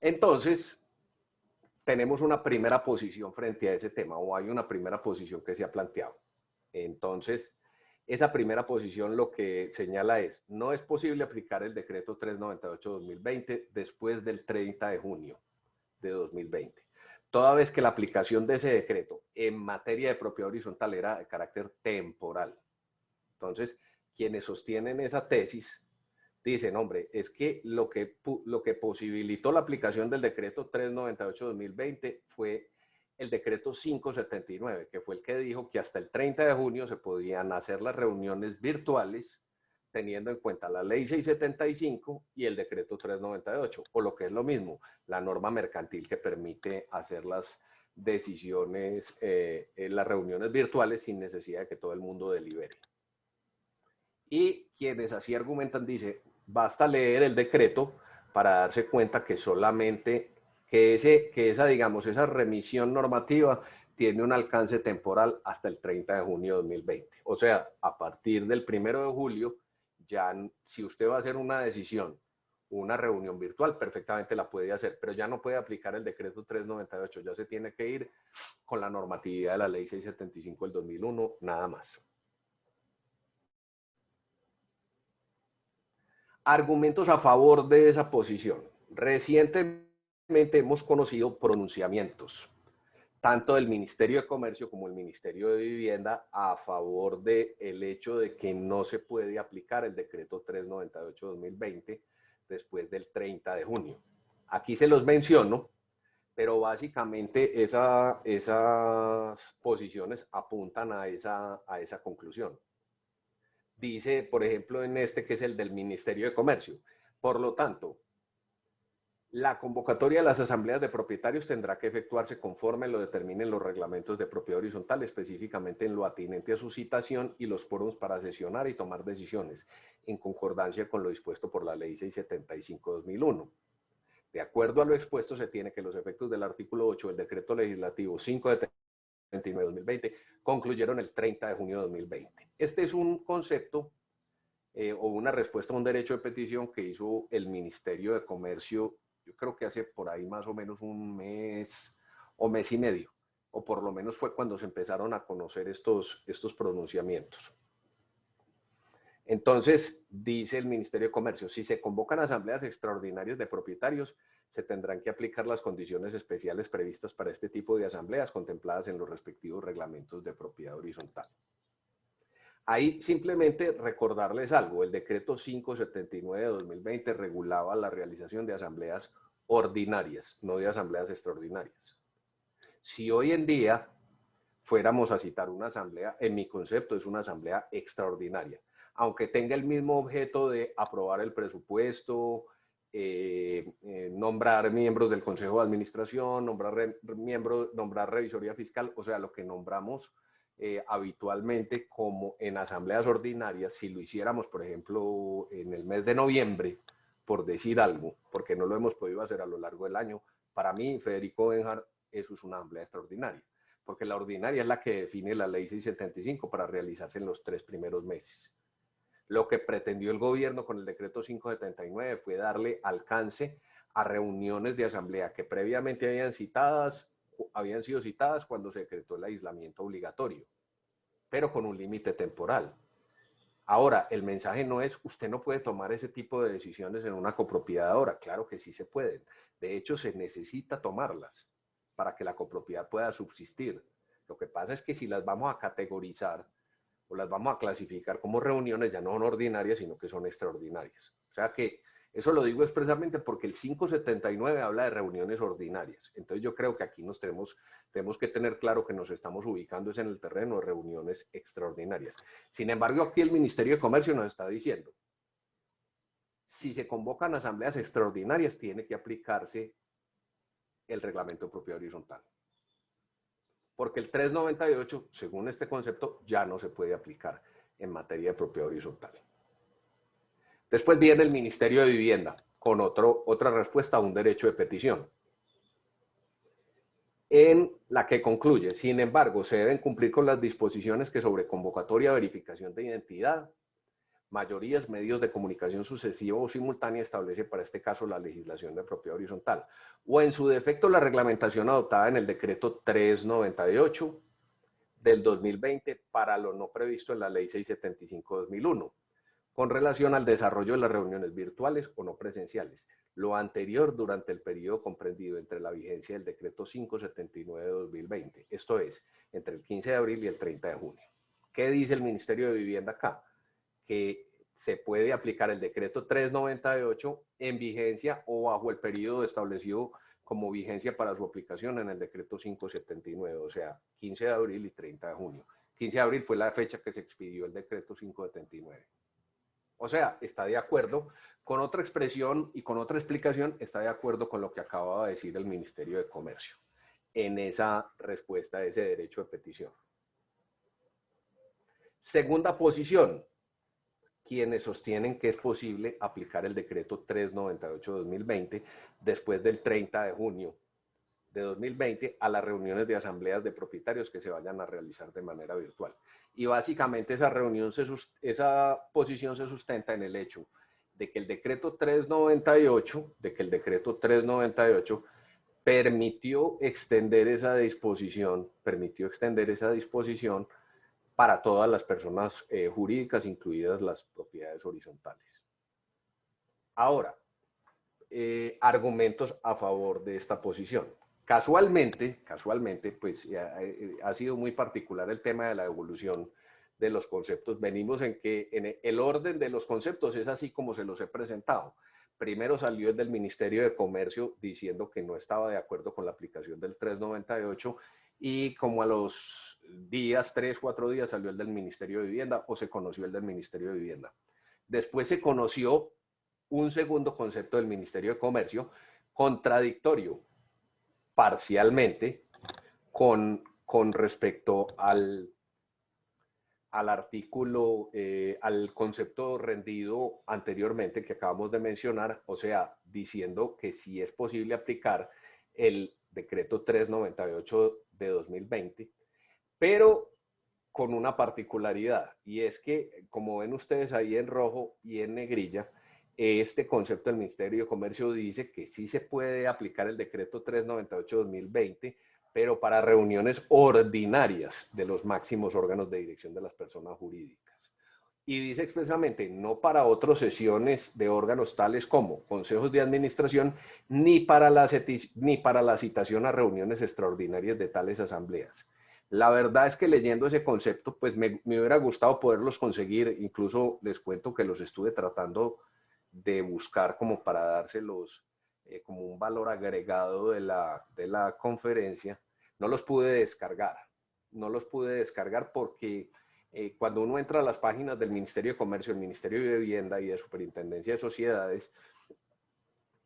Entonces, tenemos una primera posición frente a ese tema, o hay una primera posición que se ha planteado. Entonces, esa primera posición lo que señala es, no es posible aplicar el decreto 398-2020 después del 30 de junio de 2020. Toda vez que la aplicación de ese decreto en materia de propiedad horizontal era de carácter temporal. Entonces, quienes sostienen esa tesis dicen, hombre, es que lo que posibilitó la aplicación del decreto 398-2020 fue el decreto 579, que fue el que dijo que hasta el 30 de junio se podían hacer las reuniones virtuales teniendo en cuenta la ley 675 y el decreto 398, o lo que es lo mismo, la norma mercantil que permite hacer las decisiones, las reuniones virtuales sin necesidad de que todo el mundo delibere. Y quienes así argumentan dicen, basta leer el decreto para darse cuenta que solamente esa remisión normativa tiene un alcance temporal hasta el 30 de junio de 2020. O sea, a partir del 1 de julio, ya si usted va a hacer una decisión, una reunión virtual, perfectamente la puede hacer, pero ya no puede aplicar el decreto 398, ya se tiene que ir con la normatividad de la ley 675 del 2001, nada más. Argumentos a favor de esa posición. Recientemente hemos conocido pronunciamientos, tanto del Ministerio de Comercio como el Ministerio de Vivienda, a favor del hecho de que no se puede aplicar el decreto 398-2020 después del 30 de junio. Aquí se los menciono, pero básicamente esas posiciones apuntan a esa conclusión. Dice, por ejemplo, en este que es el del Ministerio de Comercio. Por lo tanto, la convocatoria de las asambleas de propietarios tendrá que efectuarse conforme lo determinen los reglamentos de propiedad horizontal, específicamente en lo atinente a su citación y los quórums para sesionar y tomar decisiones, en concordancia con lo dispuesto por la Ley 675-2001. De acuerdo a lo expuesto, se tiene que los efectos del artículo 8 del decreto legislativo 5 de 2020 concluyeron el 30 de junio de 2020. Este es un concepto o una respuesta a un derecho de petición que hizo el Ministerio de Comercio, yo creo que hace por ahí más o menos un mes o mes y medio, o por lo menos fue cuando se empezaron a conocer estos pronunciamientos. Entonces, dice el Ministerio de Comercio, si se convocan asambleas extraordinarias de propietarios, se tendrán que aplicar las condiciones especiales previstas para este tipo de asambleas contempladas en los respectivos reglamentos de propiedad horizontal. Ahí simplemente recordarles algo, el decreto 579 de 2020 regulaba la realización de asambleas ordinarias, no de asambleas extraordinarias. Si hoy en día fuéramos a citar una asamblea, en mi concepto es una asamblea extraordinaria, aunque tenga el mismo objeto de aprobar el presupuesto, nombrar miembros del Consejo de Administración, nombrar revisoría fiscal, o sea, lo que nombramos habitualmente como en asambleas ordinarias, si lo hiciéramos, por ejemplo, en el mes de noviembre, por decir algo, porque no lo hemos podido hacer a lo largo del año, para mí, Federico Benjar, eso es una asamblea extraordinaria, porque la ordinaria es la que define la ley 675 para realizarse en los 3 primeros meses. Lo que pretendió el gobierno con el decreto 579 fue darle alcance a reuniones de asamblea que previamente habían sido citadas cuando se decretó el aislamiento obligatorio, pero con un límite temporal. Ahora, el mensaje no es, usted no puede tomar ese tipo de decisiones en una copropiedad ahora. Claro que sí se pueden. De hecho, se necesita tomarlas para que la copropiedad pueda subsistir. Lo que pasa es que si las vamos a categorizar o las vamos a clasificar como reuniones, ya no son ordinarias, sino que son extraordinarias. O sea que eso lo digo expresamente porque el 579 habla de reuniones ordinarias. Entonces yo creo que aquí tenemos que tener claro que nos estamos ubicando en el terreno de reuniones extraordinarias. Sin embargo, aquí el Ministerio de Comercio nos está diciendo, si se convocan asambleas extraordinarias, tiene que aplicarse el reglamento de propiedad horizontal. Porque el 398, según este concepto, ya no se puede aplicar en materia de propiedad horizontal. Después viene el Ministerio de Vivienda, con otra respuesta a un derecho de petición, en la que concluye, sin embargo, se deben cumplir con las disposiciones que sobre convocatoria, verificación de identidad, mayorías, medios de comunicación sucesiva o simultánea establece para este caso la legislación de propiedad horizontal, o en su defecto la reglamentación adoptada en el decreto 398 del 2020 para lo no previsto en la ley 675-2001, con relación al desarrollo de las reuniones virtuales o no presenciales, lo anterior durante el periodo comprendido entre la vigencia del decreto 579-2020, esto es, entre el 15 de abril y el 30 de junio. ¿Qué dice el Ministerio de Vivienda acá? Que se puede aplicar el decreto 398 en vigencia o bajo el periodo establecido como vigencia para su aplicación en el decreto 579, o sea, 15 de abril y 30 de junio. 15 de abril fue la fecha que se expidió el decreto 579. O sea, está de acuerdo con otra expresión y con otra explicación, está de acuerdo con lo que acababa de decir el Ministerio de Comercio en esa respuesta a ese derecho de petición. Segunda posición, quienes sostienen que es posible aplicar el decreto 398-2020 después del 30 de junio de 2020 a las reuniones de asambleas de propietarios que se vayan a realizar de manera virtual. Y básicamente esa posición se sustenta en el hecho de que el decreto 398, permitió extender esa disposición para todas las personas jurídicas, incluidas las propiedades horizontales. Ahora, argumentos a favor de esta posición. Casualmente, pues ha sido muy particular el tema de la evolución de los conceptos. Venimos en que en el orden de los conceptos es así como se los he presentado. Primero salió el del Ministerio de Comercio diciendo que no estaba de acuerdo con la aplicación del 398 y como a los días, 3, 4 días, salió el del Ministerio de Vivienda o se conoció el del Ministerio de Vivienda. Después se conoció un segundo concepto del Ministerio de Comercio, contradictorio parcialmente con respecto al al artículo, al concepto rendido anteriormente que acabamos de mencionar, o sea, diciendo que sí es posible aplicar el decreto 398 de 2020, pero con una particularidad, y es que, como ven ustedes ahí en rojo y en negrilla, este concepto del Ministerio de Comercio dice que sí se puede aplicar el decreto 398-2020, pero para reuniones ordinarias de los máximos órganos de dirección de las personas jurídicas. Y dice expresamente, no para otras sesiones de órganos tales como consejos de administración, ni para la citación a reuniones extraordinarias de tales asambleas. La verdad es que leyendo ese concepto, pues me hubiera gustado poderlos conseguir, incluso les cuento que los estuve tratando de buscar como para dárselos como un valor agregado de la conferencia. No los pude descargar, no los pude descargar porque cuando uno entra a las páginas del Ministerio de Comercio, el Ministerio de Vivienda y de Superintendencia de Sociedades,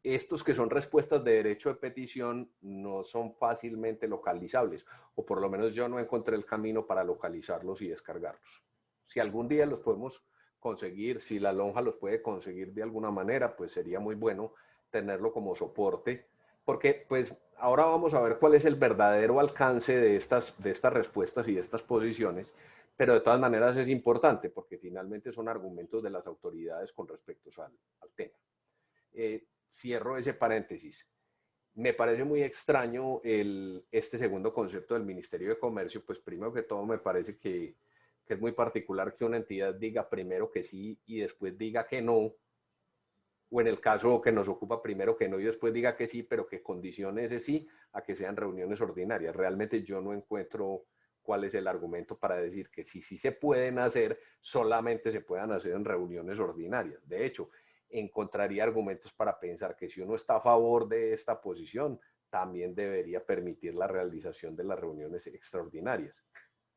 estos que son respuestas de derecho de petición no son fácilmente localizables, o por lo menos yo no encontré el camino para localizarlos y descargarlos. Si algún día los podemos conseguir, si la lonja los puede conseguir de alguna manera, pues sería muy bueno tenerlo como soporte, porque pues ahora vamos a ver cuál es el verdadero alcance de estas respuestas y de estas posiciones, pero de todas maneras es importante porque finalmente son argumentos de las autoridades con respecto al tema. Cierro ese paréntesis. Me parece muy extraño este segundo concepto del Ministerio de Comercio, pues primero que todo me parece que es muy particular que una entidad diga primero que sí y después diga que no, o en el caso que nos ocupa primero que no y después diga que sí, pero que condicione ese sí a que sean reuniones ordinarias. Realmente yo no encuentro cuál es el argumento para decir que si sí se pueden hacer, solamente se puedan hacer en reuniones ordinarias. De hecho, encontraría argumentos para pensar que si uno está a favor de esta posición, también debería permitir la realización de las reuniones extraordinarias.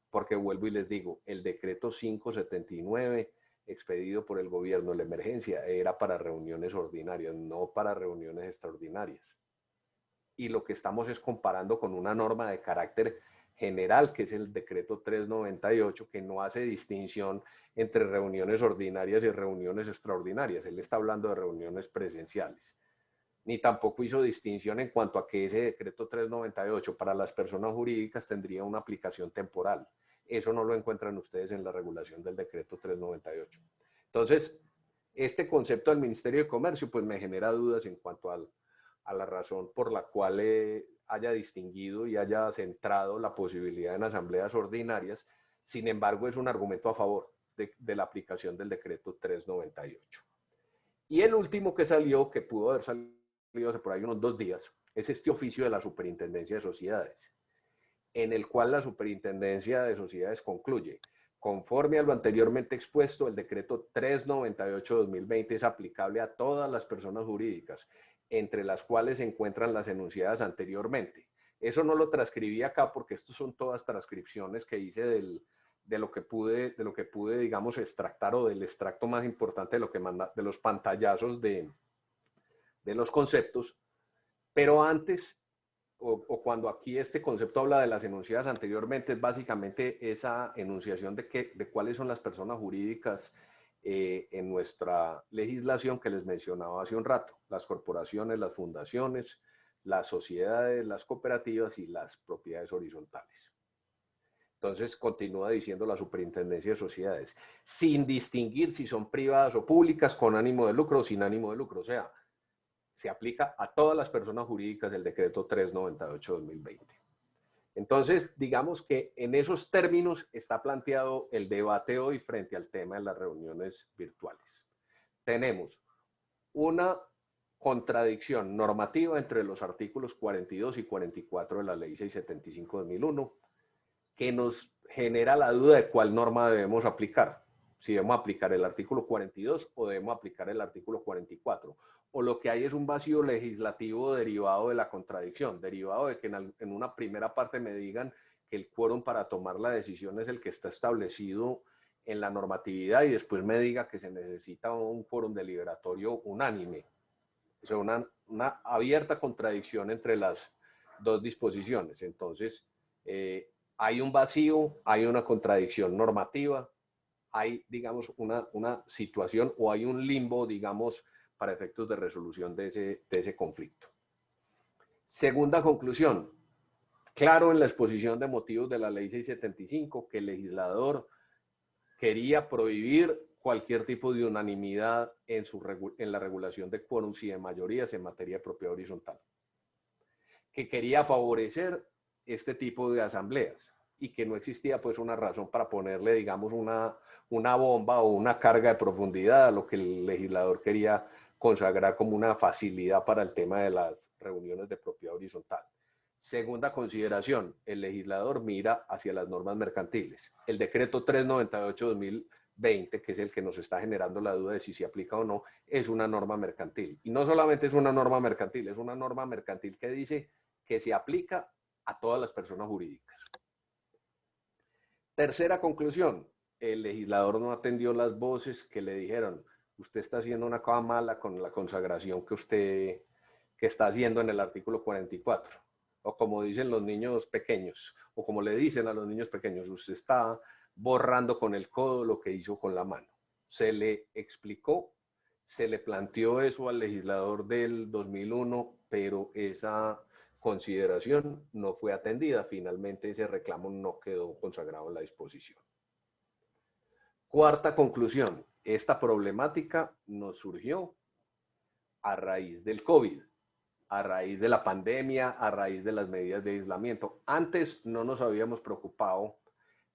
Porque vuelvo y les digo, el decreto 579 expedido por el gobierno de la emergencia era para reuniones ordinarias, no para reuniones extraordinarias. Y lo que estamos es comparando con una norma de carácter general, que es el decreto 398, que no hace distinción entre reuniones ordinarias y reuniones extraordinarias. Él está hablando de reuniones presenciales. Ni tampoco hizo distinción en cuanto a que ese decreto 398 para las personas jurídicas tendría una aplicación temporal. Eso no lo encuentran ustedes en la regulación del decreto 398. Entonces, este concepto del Ministerio de Comercio pues me genera dudas en cuanto a la razón por la cual haya distinguido y haya centrado la posibilidad en asambleas ordinarias. Sin embargo, es un argumento a favor de la aplicación del decreto 398. Y el último que salió, que pudo haber salido hace por ahí unos 2 días, es este oficio de la Superintendencia de Sociedades, en el cual la Superintendencia de Sociedades concluye: conforme a lo anteriormente expuesto, el decreto 398-2020 es aplicable a todas las personas jurídicas, entre las cuales se encuentran las enunciadas anteriormente. Eso no lo transcribí acá porque estos son todas transcripciones que hice de lo que pude, digamos, extractar, o del extracto más importante de lo que manda, de los pantallazos de los conceptos. Pero antes, o cuando aquí este concepto habla de las enunciadas anteriormente, es básicamente esa enunciación de cuáles son las personas jurídicas en nuestra legislación que les mencionaba hace un rato: las corporaciones, las fundaciones, las sociedades, las cooperativas y las propiedades horizontales. Entonces continúa diciendo la Superintendencia de Sociedades, sin distinguir si son privadas o públicas, con ánimo de lucro o sin ánimo de lucro. O sea, se aplica a todas las personas jurídicas del decreto 398-2020. Entonces, digamos que en esos términos está planteado el debate hoy frente al tema de las reuniones virtuales. Tenemos una contradicción normativa entre los artículos 42 y 44 de la Ley 675-2001, que nos genera la duda de cuál norma debemos aplicar. Si debemos aplicar el artículo 42 o debemos aplicar el artículo 44. O lo que hay es un vacío legislativo derivado de la contradicción, derivado de que en una primera parte me digan que el quórum para tomar la decisión es el que está establecido en la normatividad y después me diga que se necesita un quórum deliberatorio unánime. O sea, una abierta contradicción entre las dos disposiciones. Entonces, hay un vacío, hay una contradicción normativa hay, digamos, una situación o hay un limbo, digamos, para efectos de resolución de ese conflicto. Segunda conclusión, claro en la exposición de motivos de la Ley 675 que el legislador quería prohibir cualquier tipo de unanimidad en la regulación de quórums y de mayorías en materia de propiedad horizontal, que quería favorecer este tipo de asambleas y que no existía pues una razón para ponerle, digamos, una bomba o una carga de profundidad a lo que el legislador quería consagrar como una facilidad para el tema de las reuniones de propiedad horizontal. Segunda consideración, el legislador mira hacia las normas mercantiles. El decreto 398-2020, que es el que nos está generando la duda de si se aplica o no, es una norma mercantil. Y no solamente es una norma mercantil, es una norma mercantil que dice que se aplica a todas las personas jurídicas. Tercera conclusión, el legislador no atendió las voces que le dijeron, usted está haciendo una cosa mala con la consagración que está haciendo en el artículo 44. O como dicen los niños pequeños, o como le dicen a los niños pequeños, usted está borrando con el codo lo que hizo con la mano. Se le explicó, se le planteó eso al legislador del 2001, pero esa consideración no fue atendida. Finalmente ese reclamo no quedó consagrado en la disposición. Cuarta conclusión, esta problemática nos surgió a raíz del COVID, a raíz de la pandemia, a raíz de las medidas de aislamiento. Antes no nos habíamos preocupado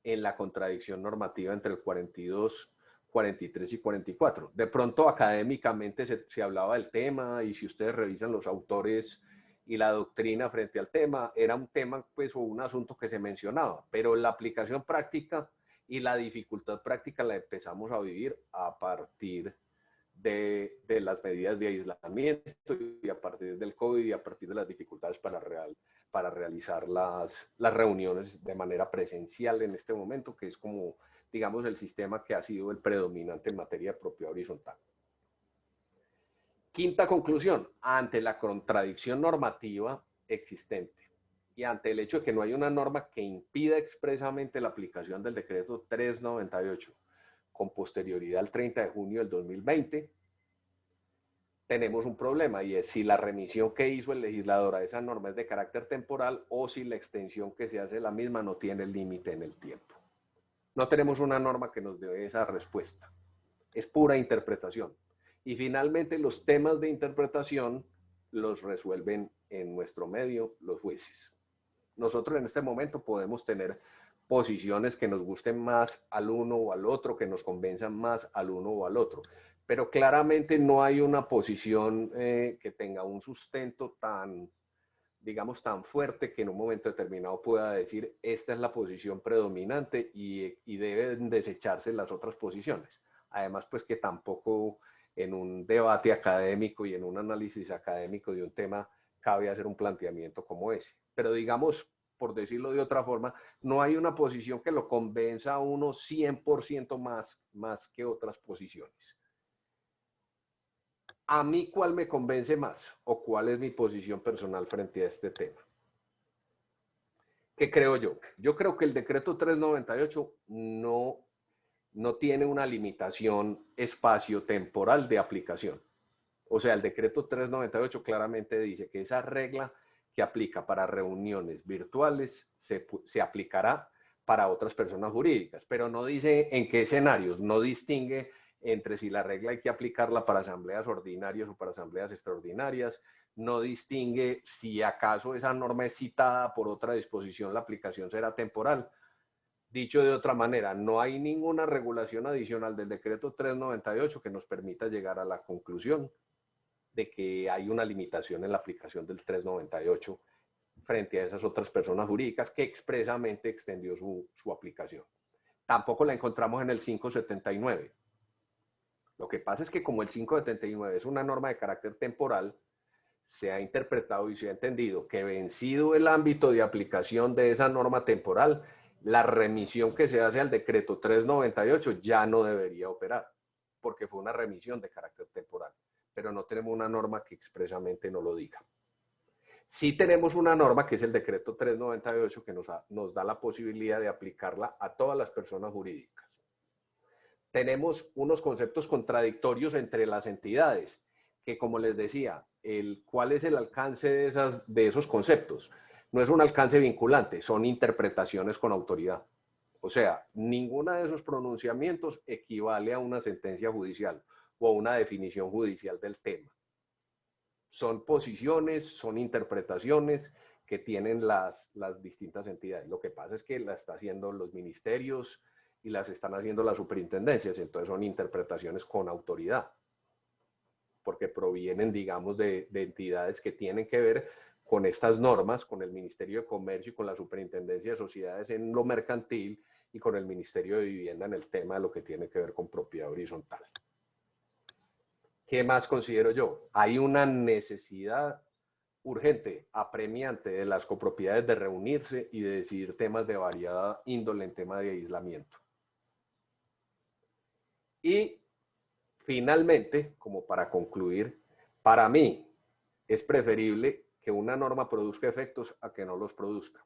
en la contradicción normativa entre el 42, 43 y 44. De pronto académicamente se hablaba del tema y si ustedes revisan los autores y la doctrina frente al tema, era un tema pues o un asunto que se mencionaba, pero la aplicación práctica y la dificultad práctica la empezamos a vivir a partir de las medidas de aislamiento y a partir del COVID y a partir de las dificultades para realizar las reuniones de manera presencial en este momento, que es como, digamos, el sistema que ha sido el predominante en materia de propiedad horizontal. Quinta conclusión, ante la contradicción normativa existente y ante el hecho de que no hay una norma que impida expresamente la aplicación del decreto 398 con posterioridad al 30 de junio del 2020, tenemos un problema y es si la remisión que hizo el legislador a esa norma es de carácter temporal o si la extensión que se hace de la misma no tiene límite en el tiempo. No tenemos una norma que nos dé esa respuesta. Es pura interpretación. Y finalmente los temas de interpretación los resuelven en nuestro medio los jueces. Nosotros en este momento podemos tener posiciones que nos gusten más al uno o al otro, que nos convenzan más al uno o al otro. Pero claramente no hay una posición que tenga un sustento tan, digamos, tan fuerte que en un momento determinado pueda decir esta es la posición predominante y deben desecharse las otras posiciones. Además, pues que tampoco en un debate académico y en un análisis académico de un tema cabe hacer un planteamiento como ese. Pero digamos, por decirlo de otra forma, no hay una posición que lo convenza a uno 100% más que otras posiciones. ¿A mí cuál me convence más o cuál es mi posición personal frente a este tema? ¿Qué creo yo? Yo creo que el decreto 398 no tiene una limitación espacio-temporal de aplicación. O sea, el decreto 398 claramente dice que esa regla que aplica para reuniones virtuales se aplicará para otras personas jurídicas, pero no dice en qué escenarios, no distingue entre si la regla hay que aplicarla para asambleas ordinarias o para asambleas extraordinarias, no distingue si acaso esa norma es citada por otra disposición, la aplicación será temporal. Dicho de otra manera, no hay ninguna regulación adicional del decreto 398 que nos permita llegar a la conclusión de que hay una limitación en la aplicación del 398 frente a esas otras personas jurídicas que expresamente extendió su aplicación. Tampoco la encontramos en el 579. Lo que pasa es que como el 579 es una norma de carácter temporal, se ha interpretado y se ha entendido que vencido el ámbito de aplicación de esa norma temporal, la remisión que se hace al decreto 398 ya no debería operar, porque fue una remisión de carácter temporal, pero no tenemos una norma que expresamente no lo diga. Sí tenemos una norma que es el decreto 398 que nos da la posibilidad de aplicarla a todas las personas jurídicas. tenemos unos conceptos contradictorios entre las entidades, que como les decía, ¿cuál es el alcance de esos conceptos? No es un alcance vinculante, son interpretaciones con autoridad. O sea, ninguna de esos pronunciamientos equivale a una sentencia judicial o a una definición judicial del tema. Son posiciones, son interpretaciones que tienen las distintas entidades. Lo que pasa es que las están haciendo los ministerios y las están haciendo las superintendencias, entonces son interpretaciones con autoridad, porque provienen, digamos, de entidades que tienen que ver con estas normas, con el Ministerio de Comercio y con la Superintendencia de Sociedades en lo mercantil y con el Ministerio de Vivienda en el tema de lo que tiene que ver con propiedad horizontal. ¿Qué más considero yo? Hay una necesidad urgente, apremiante de las copropiedades de reunirse y de decidir temas de variada índole en tema de aislamiento. Y finalmente, como para concluir, para mí es preferible que una norma produzca efectos a que no los produzca.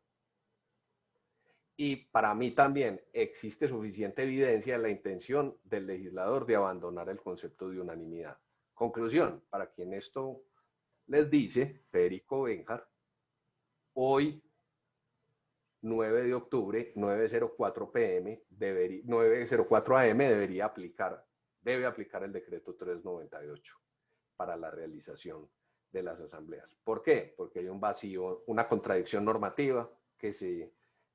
Y para mí también existe suficiente evidencia de la intención del legislador de abandonar el concepto de unanimidad. Conclusión, para quien esto les dice, Federico Benjar, hoy 9 de octubre, 9:04 p.m., 9:04 a.m. debe aplicar el decreto 398 para la realización de las asambleas. ¿Por qué? Porque hay un vacío, una contradicción normativa que se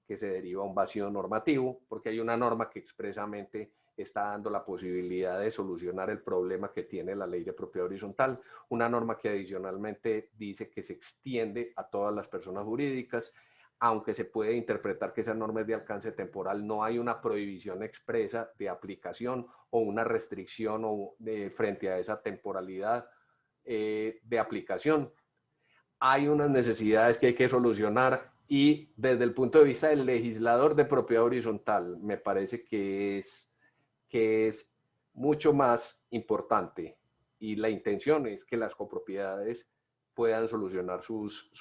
deriva a un vacío normativo, porque hay una norma que expresamente está dando la posibilidad de solucionar el problema que tiene la ley de propiedad horizontal, una norma que adicionalmente dice que se extiende a todas las personas jurídicas, aunque se puede interpretar que esa norma es de alcance temporal, no hay una prohibición expresa de aplicación o una restricción frente a esa temporalidad de aplicación. Hay unas necesidades que hay que solucionar y desde el punto de vista del legislador de propiedad horizontal, me parece que es mucho más importante y la intención es que las copropiedades puedan solucionar sus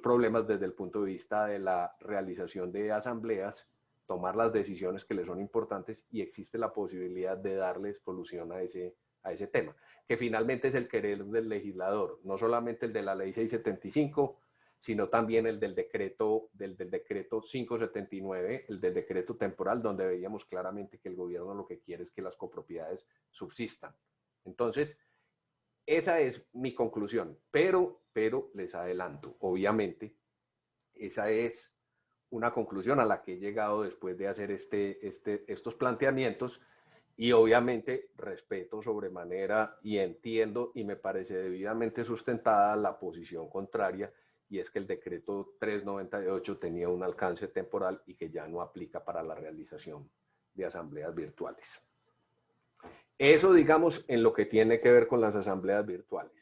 problemas desde el punto de vista de la realización de asambleas, tomar las decisiones que les son importantes y existe la posibilidad de darles solución a ese tema, que finalmente es el querer del legislador, no solamente el de la ley 675, sino también el del decreto 579, el del decreto temporal, donde veíamos claramente que el gobierno lo que quiere es que las copropiedades subsistan. Entonces, esa es mi conclusión, pero les adelanto, obviamente, esa es una conclusión a la que he llegado después de hacer estos planteamientos y obviamente respeto sobremanera y entiendo y me parece debidamente sustentada la posición contraria, y es que el decreto 398 tenía un alcance temporal y que ya no aplica para la realización de asambleas virtuales. Eso, digamos, en lo que tiene que ver con las asambleas virtuales.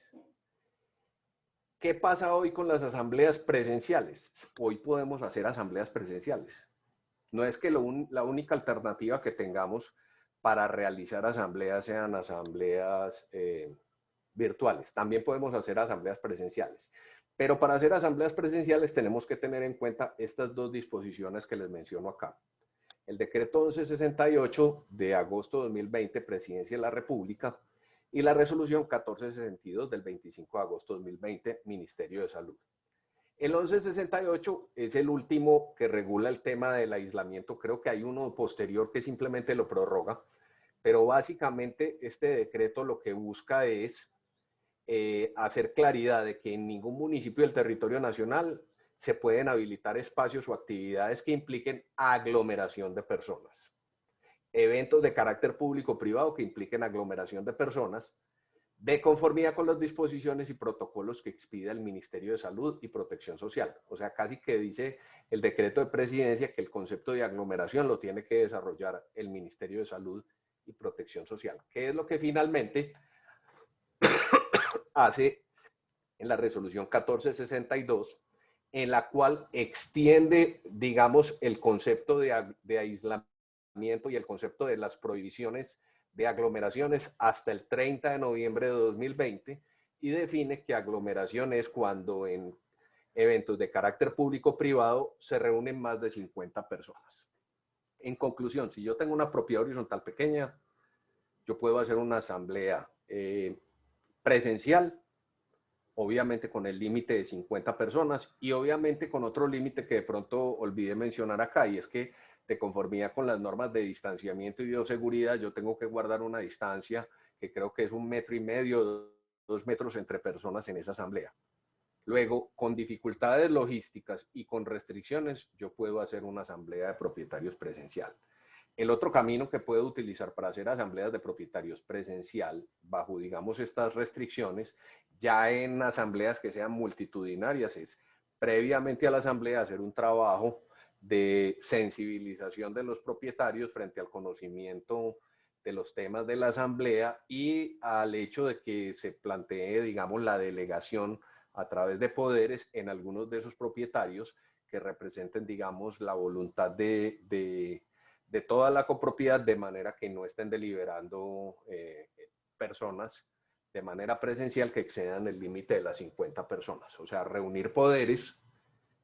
¿Qué pasa hoy con las asambleas presenciales? Hoy podemos hacer asambleas presenciales. No es que la única alternativa que tengamos para realizar asambleas sean asambleas virtuales. También podemos hacer asambleas presenciales. Pero para hacer asambleas presenciales tenemos que tener en cuenta estas dos disposiciones que les menciono acá. El decreto 1168 de agosto de 2020, Presidencia de la República, y la resolución 1462 del 25 de agosto de 2020, Ministerio de Salud. El 1168 es el último que regula el tema del aislamiento. Creo que hay uno posterior que simplemente lo prorroga, pero básicamente este decreto lo que busca es hacer claridad de que en ningún municipio del territorio nacional se pueden habilitar espacios o actividades que impliquen aglomeración de personas. Eventos de carácter público-privado que impliquen aglomeración de personas, de conformidad con las disposiciones y protocolos que expide el Ministerio de Salud y Protección Social. O sea, casi que dice el decreto de presidencia que el concepto de aglomeración lo tiene que desarrollar el Ministerio de Salud y Protección Social, que es lo que finalmente hace en la resolución 1462, en la cual extiende, digamos, el concepto de aislamiento y el concepto de las prohibiciones de aglomeraciones hasta el 30 de noviembre de 2020 y define que aglomeración es cuando en eventos de carácter público-privado se reúnen más de 50 personas. En conclusión, si yo tengo una propiedad horizontal pequeña, yo puedo hacer una asamblea presencial, obviamente con el límite de 50 personas y obviamente con otro límite que de pronto olvidé mencionar acá, y es que de conformidad con las normas de distanciamiento y bioseguridad, yo tengo que guardar una distancia que creo que es 1,5 metros, 2 metros entre personas en esa asamblea. Luego, con dificultades logísticas y con restricciones, yo puedo hacer una asamblea de propietarios presencial. El otro camino que puedo utilizar para hacer asambleas de propietarios presencial, bajo, digamos, estas restricciones, ya en asambleas que sean multitudinarias, es previamente a la asamblea hacer un trabajo de sensibilización de los propietarios frente al conocimiento de los temas de la asamblea y al hecho de que se plantee, digamos, la delegación a través de poderes en algunos de esos propietarios que representen, digamos, la voluntad de toda la copropiedad, de manera que no estén deliberando personas de manera presencial que excedan el límite de las 50 personas. O sea, reunir poderes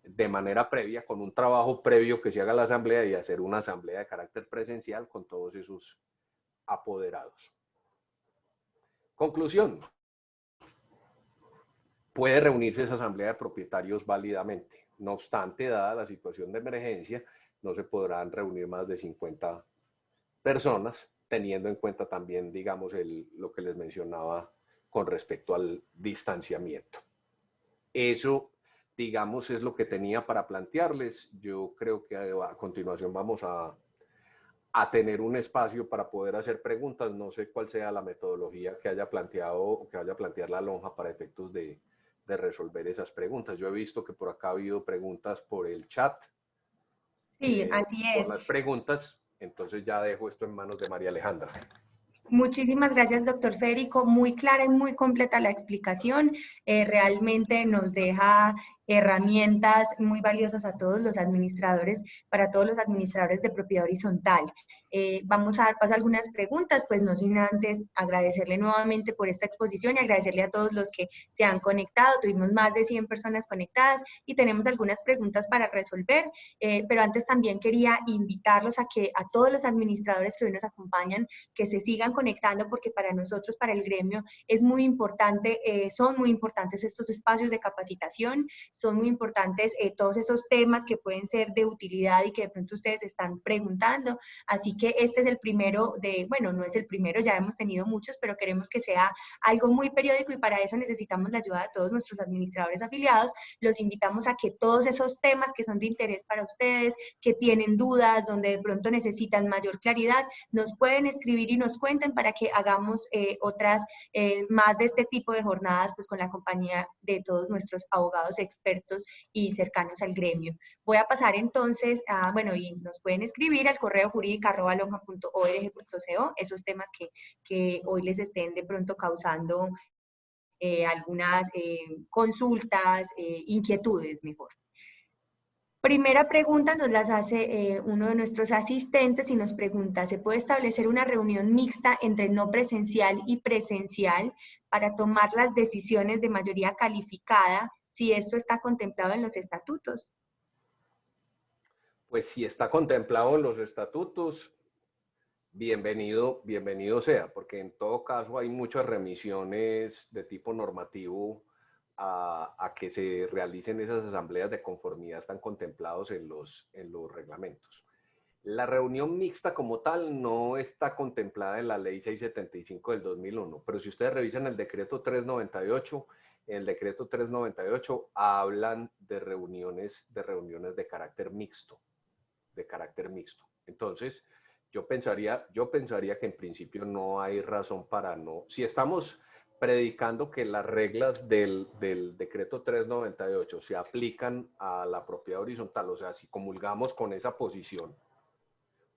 de manera previa, con un trabajo previo que se haga la asamblea, y hacer una asamblea de carácter presencial con todos esos apoderados. Conclusión. Puede reunirse esa asamblea de propietarios válidamente. No obstante, dada la situación de emergencia, no se podrán reunir más de 50 personas, teniendo en cuenta también, digamos, lo que les mencionaba con respecto al distanciamiento. Eso, digamos, es lo que tenía para plantearles. Yo creo que a continuación vamos a tener un espacio para poder hacer preguntas. No sé cuál sea la metodología que haya planteado o que vaya a plantear la lonja para efectos de resolver esas preguntas. Yo he visto que por acá ha habido preguntas por el chat. Sí, así Por es. las preguntas, entonces ya dejo esto en manos de María Alejandra. Muchísimas gracias, doctor Federico. Muy clara y muy completa la explicación. Realmente nos deja herramientas muy valiosas a todos los administradores, para todos los administradores de propiedad horizontal. Vamos a dar paso a algunas preguntas, pues no sin antes agradecerle nuevamente por esta exposición y agradecerle a todos los que se han conectado. Tuvimos más de 100 personas conectadas y tenemos algunas preguntas para resolver, pero antes también quería invitarlos a que a todos los administradores que hoy nos acompañan, que se sigan conectando, porque para nosotros, para el gremio, es muy importante, son muy importantes estos espacios de capacitación, son muy importantes todos esos temas que pueden ser de utilidad y que de pronto ustedes están preguntando. Así que este es el primero de, bueno, no es el primero, ya hemos tenido muchos, pero queremos que sea algo muy periódico y para eso necesitamos la ayuda de todos nuestros administradores afiliados. Los invitamos a que todos esos temas que son de interés para ustedes, que tienen dudas, donde de pronto necesitan mayor claridad, nos pueden escribir y nos cuenten para que hagamos otras más de este tipo de jornadas, pues con la compañía de todos nuestros abogados expertos y cercanos al gremio. Voy a pasar entonces a, bueno, y nos pueden escribir al correo jurídica@lonja.org.co esos temas que hoy les estén de pronto causando algunas consultas, inquietudes mejor. Primera pregunta nos las hace uno de nuestros asistentes y nos pregunta, ¿se puede establecer una reunión mixta entre no presencial y presencial para tomar las decisiones de mayoría calificada si esto está contemplado en los estatutos? Pues si está contemplado en los estatutos, bienvenido, bienvenido sea, porque en todo caso hay muchas remisiones de tipo normativo a que se realicen esas asambleas de conformidad, están contemplados en los reglamentos. La reunión mixta como tal no está contemplada en la ley 675 del 2001, pero si ustedes revisan el decreto 398, en el decreto 398 hablan de reuniones de carácter mixto, Entonces, yo pensaría que en principio no hay razón para no. Si estamos predicando que las reglas del decreto 398 se aplican a la propiedad horizontal, o sea, si comulgamos con esa posición,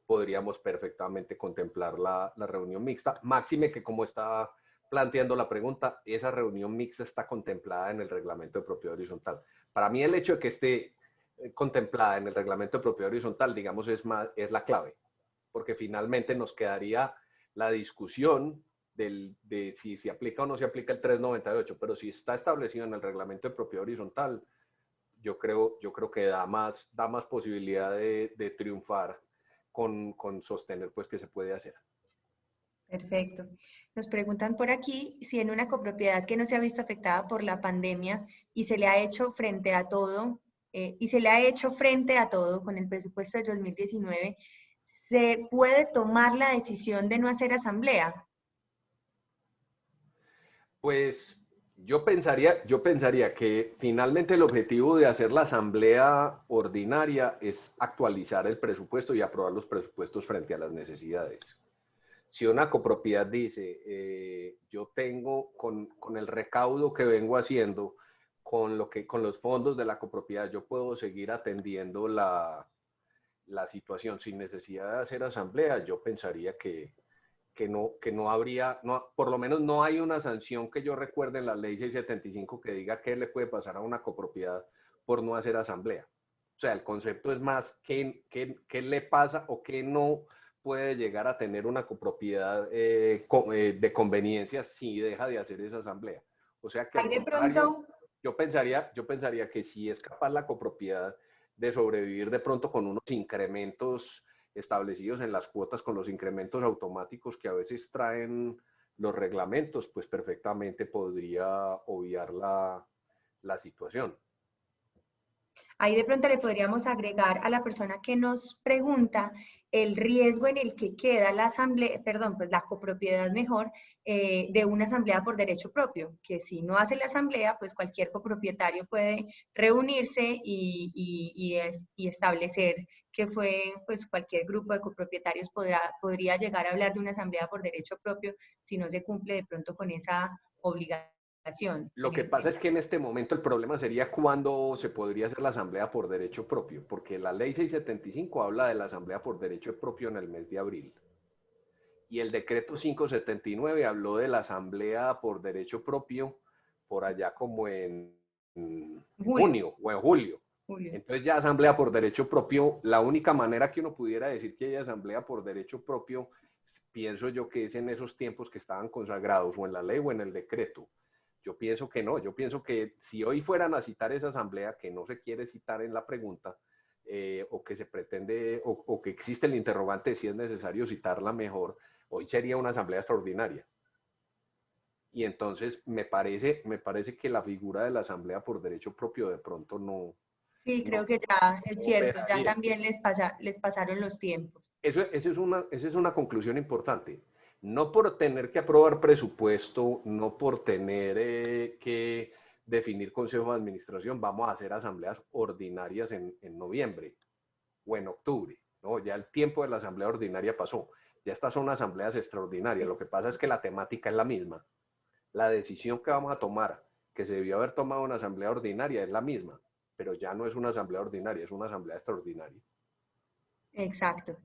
podríamos perfectamente contemplar la reunión mixta, máxime que, como está planteando la pregunta, esa reunión mixta está contemplada en el reglamento de propiedad horizontal. Para mí el hecho de que esté contemplada en el reglamento de propiedad horizontal, digamos, es la clave, porque finalmente nos quedaría la discusión de si se aplica o no se aplica el 398, pero si está establecido en el reglamento de propiedad horizontal, yo creo que da más posibilidad de triunfar con sostener pues que se puede hacer. Perfecto. Nos preguntan por aquí si en una copropiedad que no se ha visto afectada por la pandemia y se le ha hecho frente a todo, con el presupuesto de 2019, ¿se puede tomar la decisión de no hacer asamblea? Pues yo pensaría que finalmente el objetivo de hacer la asamblea ordinaria es actualizar el presupuesto y aprobar los presupuestos frente a las necesidades. Si una copropiedad dice, yo tengo con el recaudo que vengo haciendo, con los fondos de la copropiedad, yo puedo seguir atendiendo la situación sin necesidad de hacer asamblea, yo pensaría que no habría, no, por lo menos no hay una sanción que yo recuerde en la ley 675 que diga qué le puede pasar a una copropiedad por no hacer asamblea. O sea, el concepto es más qué le pasa o qué no puede llegar a tener una copropiedad de conveniencia si deja de hacer esa asamblea. O sea que al Hay de contrario, pronto, yo pensaría que si es capaz la copropiedad de sobrevivir de pronto con unos incrementos establecidos en las cuotas, con los incrementos automáticos que a veces traen los reglamentos, pues perfectamente podría obviar la situación. Ahí de pronto le podríamos agregar a la persona que nos pregunta el riesgo en el que queda la asamblea, perdón, pues la copropiedad mejor, de una asamblea por derecho propio, que si no hace la asamblea, pues cualquier copropietario puede reunirse y establecer que fue, pues cualquier grupo de copropietarios podría llegar a hablar de una asamblea por derecho propio si no se cumple de pronto con esa obligación. Lo que pasa es que en este momento el problema sería cuándo se podría hacer la asamblea por derecho propio, porque la ley 675 habla de la asamblea por derecho propio en el mes de abril. Y el decreto 579 habló de la asamblea por derecho propio por allá como en Julio, junio o en julio. Julio. Entonces ya asamblea por derecho propio, la única manera que uno pudiera decir que hay asamblea por derecho propio, pienso yo que es en esos tiempos que estaban consagrados o en la ley o en el decreto. Yo pienso que no, yo pienso que si hoy fueran a citar esa asamblea, que no se quiere citar en la pregunta, o que se pretende, o que existe el interrogante de si es necesario citarla mejor, hoy sería una asamblea extraordinaria. Y entonces me parece que la figura de la asamblea por derecho propio de pronto Sí, no, creo que ya es no cierto, opera ya bien. también les pasaron los tiempos. Esa es una conclusión importante. No por tener que aprobar presupuesto, no por tener que definir consejo de administración, vamos a hacer asambleas ordinarias en noviembre o en octubre. ¿No? Ya el tiempo de la asamblea ordinaria pasó. Ya estas son asambleas extraordinarias. Lo que pasa es que la temática es la misma. La decisión que vamos a tomar, que se debió haber tomado en una asamblea ordinaria, es la misma, pero ya no es una asamblea ordinaria, es una asamblea extraordinaria. Exacto.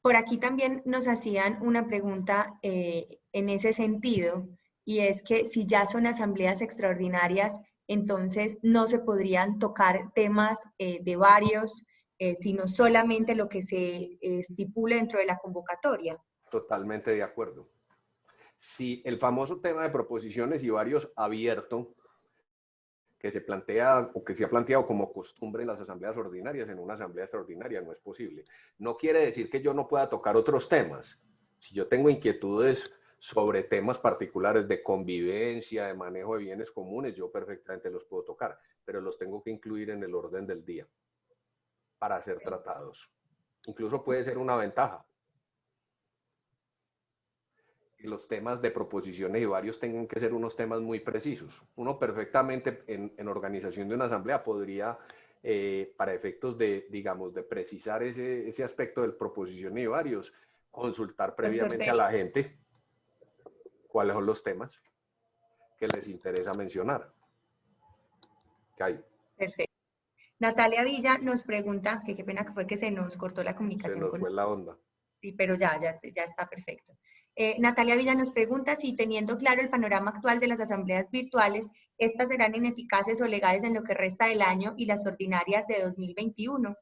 Por aquí también nos hacían una pregunta en ese sentido, y es que si ya son asambleas extraordinarias, entonces no se podrían tocar temas de varios, sino solamente lo que se estipule dentro de la convocatoria. Totalmente de acuerdo. Si el famoso tema de proposiciones y varios abierto, que se plantea o que se ha planteado como costumbre en las asambleas ordinarias, en una asamblea extraordinaria no es posible. No quiere decir que yo no pueda tocar otros temas. Si yo tengo inquietudes sobre temas particulares de convivencia, de manejo de bienes comunes, yo perfectamente los puedo tocar, pero los tengo que incluir en el orden del día para ser tratados. Incluso puede ser una ventaja que los temas de proposiciones y varios tengan que ser unos temas muy precisos. Uno perfectamente en organización de una asamblea podría, para efectos de, digamos, de precisar ese aspecto del proposición y varios, consultar Doctor previamente a Félix, la gente cuáles son los temas que les interesa mencionar. ¿Qué hay? perfecto. Natalia Villa nos pregunta, que qué pena que fue que se nos cortó la Se comunicación nos con. fue la onda. Sí, pero ya está perfecto. Natalia Villa nos pregunta si teniendo claro el panorama actual de las asambleas virtuales, estas serán ineficaces o legales en lo que resta del año y las ordinarias de 2021.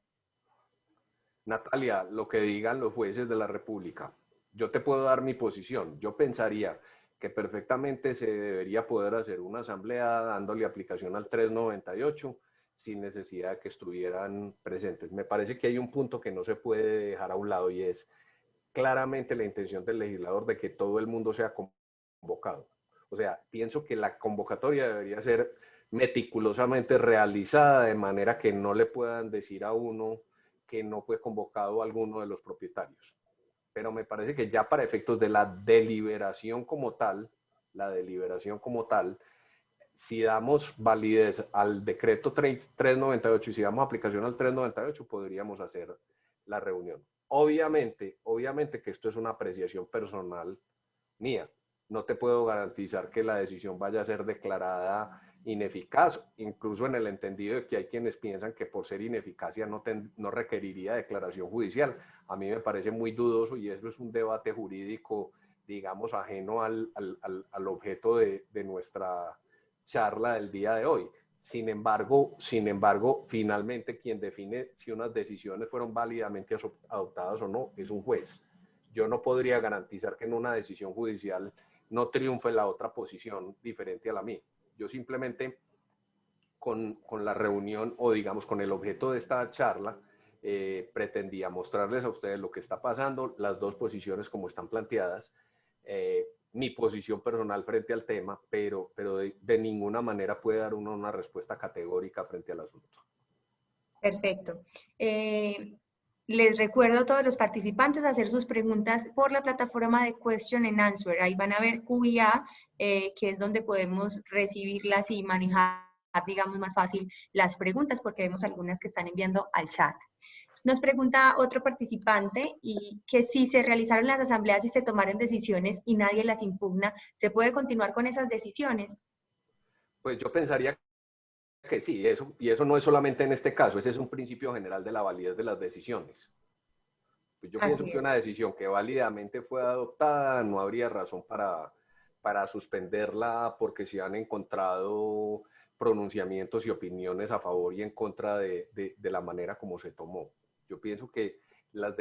Natalia, lo que digan los jueces de la República. Yo te puedo dar mi posición. Yo pensaría que perfectamente se debería poder hacer una asamblea dándole aplicación al 398 sin necesidad de que estuvieran presentes. Me parece que hay un punto que no se puede dejar a un lado y es claramente la intención del legislador de que todo el mundo sea convocado. O sea, pienso que la convocatoria debería ser meticulosamente realizada de manera que no le puedan decir a uno que no fue convocado alguno de los propietarios. Pero me parece que ya para efectos de la deliberación como tal, si damos validez al decreto 398 y si damos aplicación al 398, podríamos hacer la reunión. Obviamente que esto es una apreciación personal mía. No te puedo garantizar que la decisión vaya a ser declarada ineficaz, incluso en el entendido de que hay quienes piensan que por ser ineficacia no requeriría declaración judicial. A mí me parece muy dudoso y eso es un debate jurídico, digamos, ajeno al objeto de nuestra charla del día de hoy. Sin embargo, finalmente quien define si unas decisiones fueron válidamente adoptadas o no es un juez. Yo no podría garantizar que en una decisión judicial no triunfe la otra posición diferente a la mía. Yo simplemente con la reunión o digamos con el objeto de esta charla pretendía mostrarles a ustedes lo que está pasando, las dos posiciones como están planteadas, mi posición personal frente al tema, pero de ninguna manera puede dar uno una respuesta categórica frente al asunto. Perfecto. Les recuerdo a todos los participantes hacer sus preguntas por la plataforma de Question and Answer. Ahí van a ver Q&A, que es donde podemos recibirlas y manejar, digamos, más fácil las preguntas, porque vemos algunas que están enviando al chat. Nos pregunta otro participante y que si se realizaron las asambleas y se tomaron decisiones y nadie las impugna, ¿se puede continuar con esas decisiones? Pues yo pensaría que sí, y eso no es solamente en este caso, ese es un principio general de la validez de las decisiones. Pues yo pienso que una decisión que válidamente fue adoptada no habría razón para suspenderla porque se han encontrado pronunciamientos y opiniones a favor y en contra de la manera como se tomó. Yo pienso que las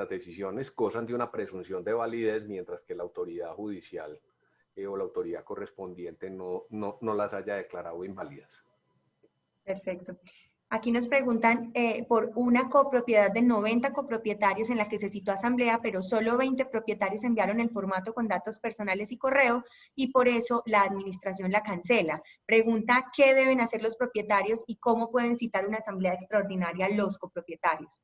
decisiones gozan de una presunción de validez, mientras que la autoridad judicial o la autoridad correspondiente no las haya declarado inválidas. Perfecto. Aquí nos preguntan por una copropiedad de 90 copropietarios en la que se citó asamblea, pero solo 20 propietarios enviaron el formato con datos personales y correo y por eso la administración la cancela. Pregunta qué deben hacer los propietarios y cómo pueden citar una asamblea extraordinaria los copropietarios.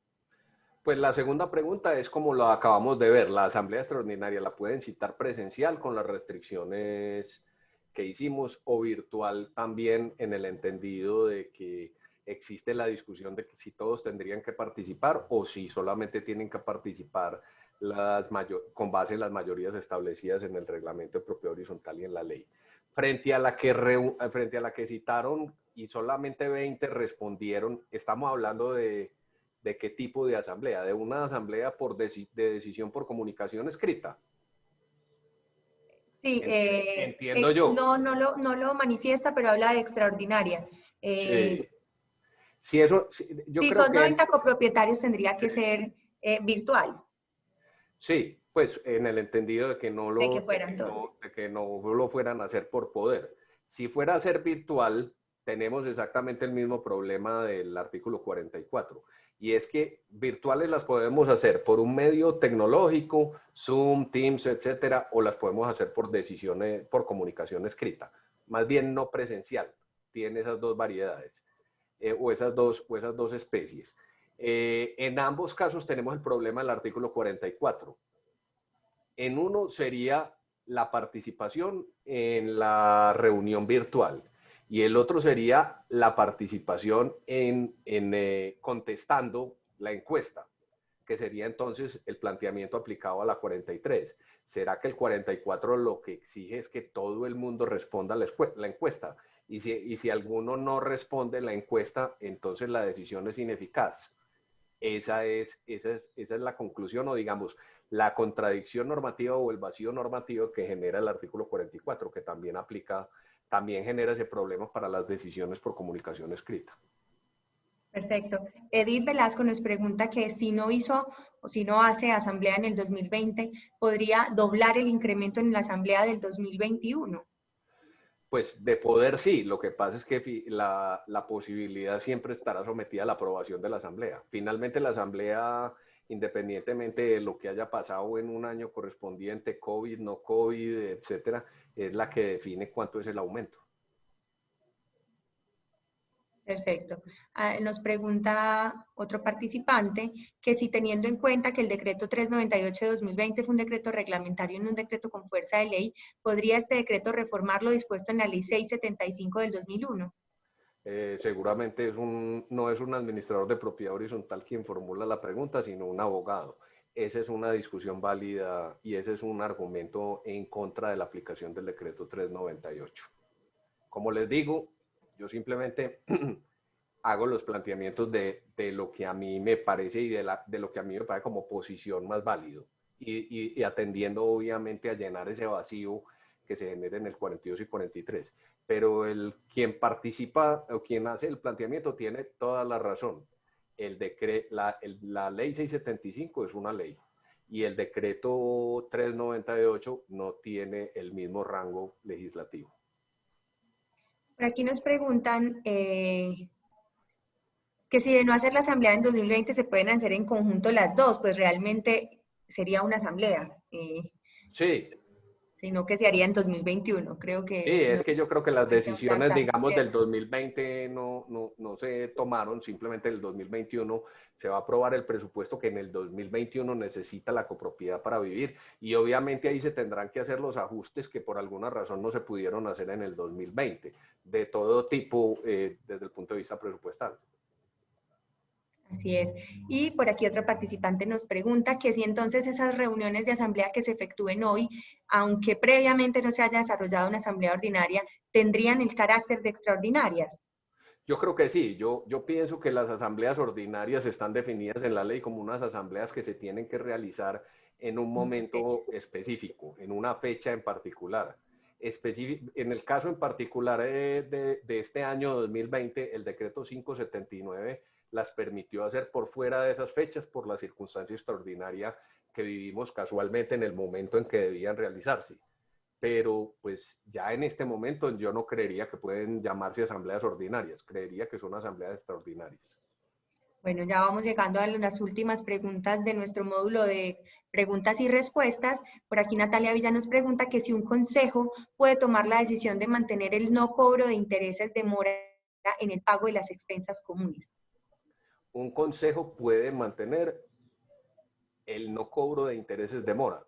Pues la segunda pregunta es como lo acabamos de ver, la asamblea extraordinaria la pueden citar presencial con las restricciones que hicimos o virtual también en el entendido de que existe la discusión de que si todos tendrían que participar o si solamente tienen que participar con base en las mayorías establecidas en el reglamento de propiedad horizontal y en la ley. Frente a la que citaron y solamente 20 respondieron, estamos hablando de qué tipo de asamblea, de una asamblea de decisión por comunicación escrita. Sí, entiendo yo. No lo manifiesta, pero habla de extraordinaria. Sí. Si son 90 copropietarios, tendría que ser virtual. Sí, pues en el entendido de que no lo fueran a hacer por poder. Si fuera a ser virtual, tenemos exactamente el mismo problema del artículo 44. Y es que virtuales las podemos hacer por un medio tecnológico, Zoom, Teams, etcétera, o las podemos hacer por decisiones, por comunicación escrita. Más bien no presencial. Tiene esas dos variedades, o esas dos especies. En ambos casos tenemos el problema del artículo 44. En uno sería la participación en la reunión virtual y el otro sería la participación en contestando la encuesta, que sería entonces el planteamiento aplicado a la 43. ¿Será que el 44 lo que exige es que todo el mundo responda la encuesta? Y si alguno no responde la encuesta, entonces la decisión es ineficaz. Esa es la conclusión o digamos la contradicción normativa o el vacío normativo que genera el artículo 44, que también genera ese problema para las decisiones por comunicación escrita. Perfecto. Edith Velasco nos pregunta que si no hizo o si no hace asamblea en el 2020, ¿podría doblar el incremento en la asamblea del 2021? Pues de poder sí, lo que pasa es que la posibilidad siempre estará sometida a la aprobación de la Asamblea. Finalmente la Asamblea, independientemente de lo que haya pasado en un año correspondiente, COVID, no COVID, etcétera, es la que define cuánto es el aumento. Perfecto. Nos pregunta otro participante que si teniendo en cuenta que el decreto 398 de 2020 fue un decreto reglamentario y no un decreto con fuerza de ley, ¿podría este decreto reformar lo dispuesto en la ley 675 del 2001? Seguramente no es un administrador de propiedad horizontal quien formula la pregunta, sino un abogado. Esa es una discusión válida y ese es un argumento en contra de la aplicación del decreto 398. Como les digo, yo simplemente hago los planteamientos de lo que a mí me parece y de lo que a mí me parece como posición más válido y atendiendo obviamente a llenar ese vacío que se genera en el 42 y 43. Pero quien participa o quien hace el planteamiento tiene toda la razón. La ley 675 es una ley y el decreto 398 no tiene el mismo rango legislativo. Por aquí nos preguntan que si de no hacer la asamblea en 2020 se pueden hacer en conjunto las dos, pues realmente sería una asamblea, Sí, sino que se haría en 2021. Creo sí, que no es que yo creo que las hay que ahondar decisiones, tanto, digamos, del ¿cierto? 2020 no se tomaron, simplemente el 2021 se va a aprobar el presupuesto que en el 2021 necesita la copropiedad para vivir y obviamente ahí se tendrán que hacer los ajustes que por alguna razón no se pudieron hacer en el 2020, de todo tipo desde el punto de vista presupuestal. Así es. Y por aquí otro participante nos pregunta que si entonces esas reuniones de asamblea que se efectúen hoy, aunque previamente no se haya desarrollado una asamblea ordinaria, tendrían el carácter de extraordinarias. Yo creo que sí, yo pienso que las asambleas ordinarias están definidas en la ley como unas asambleas que se tienen que realizar en un Fecha. momento específico, en una fecha en particular. En el caso en particular de este año 2020, el decreto 579 las permitió hacer por fuera de esas fechas por la circunstancia extraordinaria que vivimos casualmente en el momento en que debían realizarse, pero pues ya en este momento yo no creería que pueden llamarse asambleas ordinarias, creería que son asambleas extraordinarias. Bueno, ya vamos llegando a las últimas preguntas de nuestro módulo de preguntas y respuestas. Por aquí Natalia Villa nos pregunta que si un consejo puede tomar la decisión de mantener el no cobro de intereses de mora en el pago de las expensas comunes. Un consejo puede mantener el no cobro de intereses de mora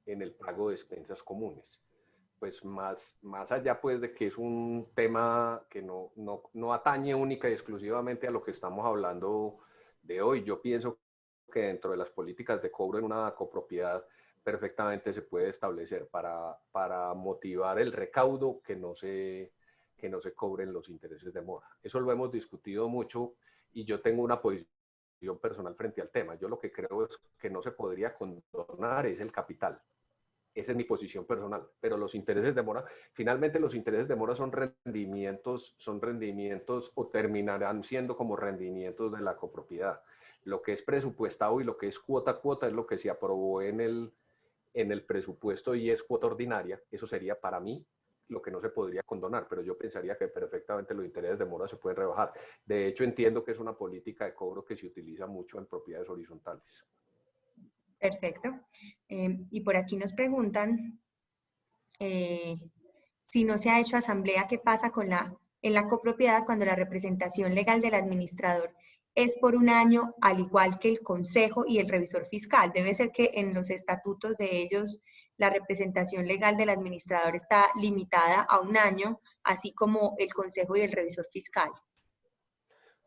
en el pago de expensas comunes. Pues más allá pues de que es un tema que no atañe única y exclusivamente a lo que estamos hablando de hoy, yo pienso que dentro de las políticas de cobro en una copropiedad perfectamente se puede establecer para motivar el recaudo que no se cobren los intereses de mora. Eso lo hemos discutido mucho y yo tengo una posición personal frente al tema. Yo lo que creo es que no se podría condonar es el capital. Esa es mi posición personal, pero los intereses de mora, finalmente los intereses de mora son rendimientos o terminarán siendo como rendimientos de la copropiedad. Lo que es presupuestado y lo que es cuota a cuota es lo que se aprobó en el presupuesto y es cuota ordinaria. Eso sería para mí lo que no se podría condonar, pero yo pensaría que perfectamente los intereses de mora se pueden rebajar. De hecho, entiendo que es una política de cobro que se utiliza mucho en propiedades horizontales. Perfecto. Y por aquí nos preguntan eh, si no se ha hecho asamblea, ¿qué pasa en la copropiedad cuando la representación legal del administrador es por un año, al igual que el consejo y el revisor fiscal? Debe ser que en los estatutos de ellos la representación legal del administrador está limitada a un año, así como el consejo y el revisor fiscal.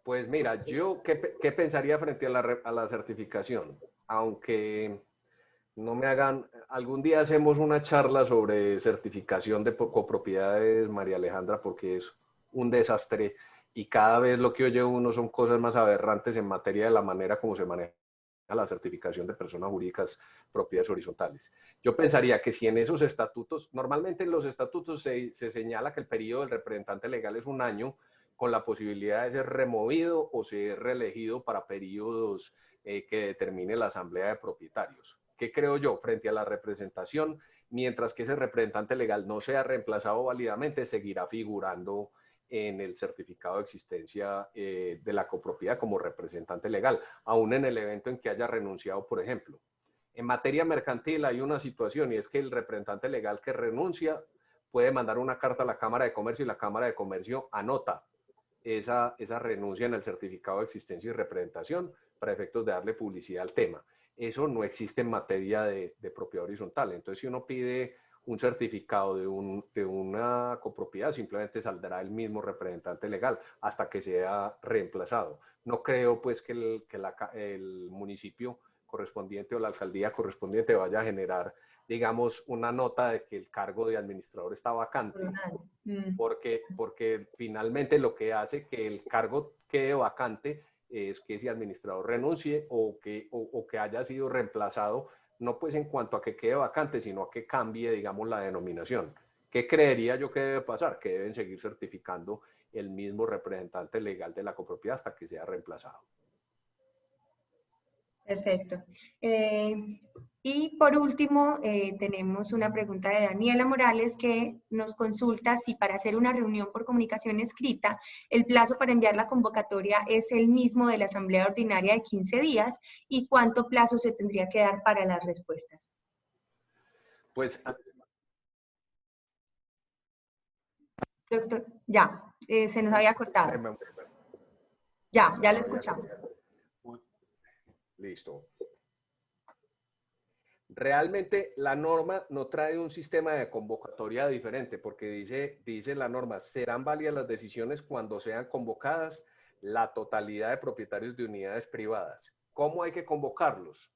Pues mira, ¿qué pensaría frente a la certificación? Aunque no me hagan, algún día hacemos una charla sobre certificación de copropiedades, María Alejandra, porque es un desastre y cada vez lo que oye uno son cosas más aberrantes en materia de la manera como se maneja la certificación de personas jurídicas propiedades horizontales. Yo pensaría que si en esos estatutos, normalmente en los estatutos se señala que el periodo del representante legal es un año, con la posibilidad de ser removido o ser reelegido para periodos que determine la asamblea de propietarios. ¿Qué creo yo? Frente a la representación, mientras que ese representante legal no sea reemplazado válidamente, seguirá figurando en el certificado de existencia de la copropiedad como representante legal, aún en el evento en que haya renunciado, por ejemplo. En materia mercantil hay una situación y es que el representante legal que renuncia puede mandar una carta a la Cámara de Comercio y la Cámara de Comercio anota esa renuncia en el certificado de existencia y representación para efectos de darle publicidad al tema. Eso no existe en materia de propiedad horizontal. Entonces, si uno pide un certificado de una copropiedad, simplemente saldrá el mismo representante legal hasta que sea reemplazado. No creo pues que el municipio correspondiente o la alcaldía correspondiente vaya a generar, digamos, una nota de que el cargo de administrador está vacante, porque finalmente lo que hace que el cargo quede vacante es que ese administrador renuncie o que haya sido reemplazado, no pues en cuanto a que quede vacante, sino a que cambie, digamos, la denominación. ¿Qué creería yo que debe pasar? Que deben seguir certificando el mismo representante legal de la copropiedad hasta que sea reemplazado. Perfecto. Y por último, tenemos una pregunta de Daniela Morales que nos consulta si para hacer una reunión por comunicación escrita, el plazo para enviar la convocatoria es el mismo de la asamblea ordinaria de 15 días y cuánto plazo se tendría que dar para las respuestas. Pues, doctor, ya, se nos había cortado. Ya lo escuchamos. Listo. Realmente la norma no trae un sistema de convocatoria diferente porque dice la norma, serán válidas las decisiones cuando sean convocadas la totalidad de propietarios de unidades privadas. ¿Cómo hay que convocarlos?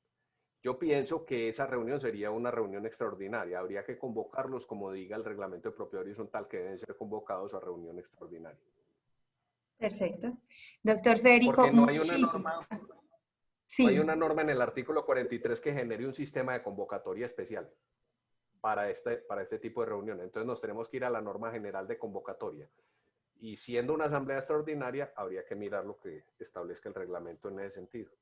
Yo pienso que esa reunión sería una reunión extraordinaria. Habría que convocarlos, como diga el reglamento de propiedad horizontal, que deben ser convocados a reunión extraordinaria. Perfecto. Doctor Federico, porque no hay una norma. Sí. No hay una norma en el artículo 43 que genere un sistema de convocatoria especial para este tipo de reuniones. Entonces nos tenemos que ir a la norma general de convocatoria. Y siendo una asamblea extraordinaria, habría que mirar lo que establezca el reglamento en ese sentido.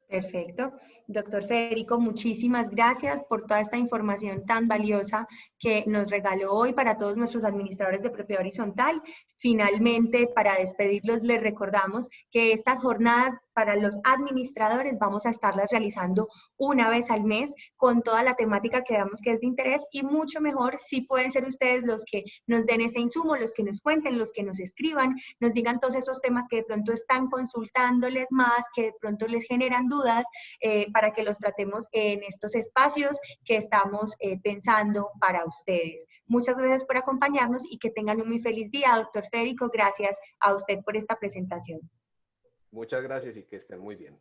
Perfecto. Doctor Federico, muchísimas gracias por toda esta información tan valiosa que nos regaló hoy para todos nuestros administradores de propiedad horizontal. Finalmente, para despedirlos, les recordamos que estas jornadas para los administradores vamos a estarlas realizando una vez al mes con toda la temática que veamos que es de interés y mucho mejor si pueden ser ustedes los que nos den ese insumo, los que nos cuenten, los que nos escriban, nos digan todos esos temas que de pronto están consultándoles más, que de pronto les generan dudas, para que los tratemos en estos espacios que estamos pensando para ustedes. Muchas gracias por acompañarnos y que tengan un muy feliz día, doctor Federico. Gracias a usted por esta presentación. Muchas gracias y que estén muy bien.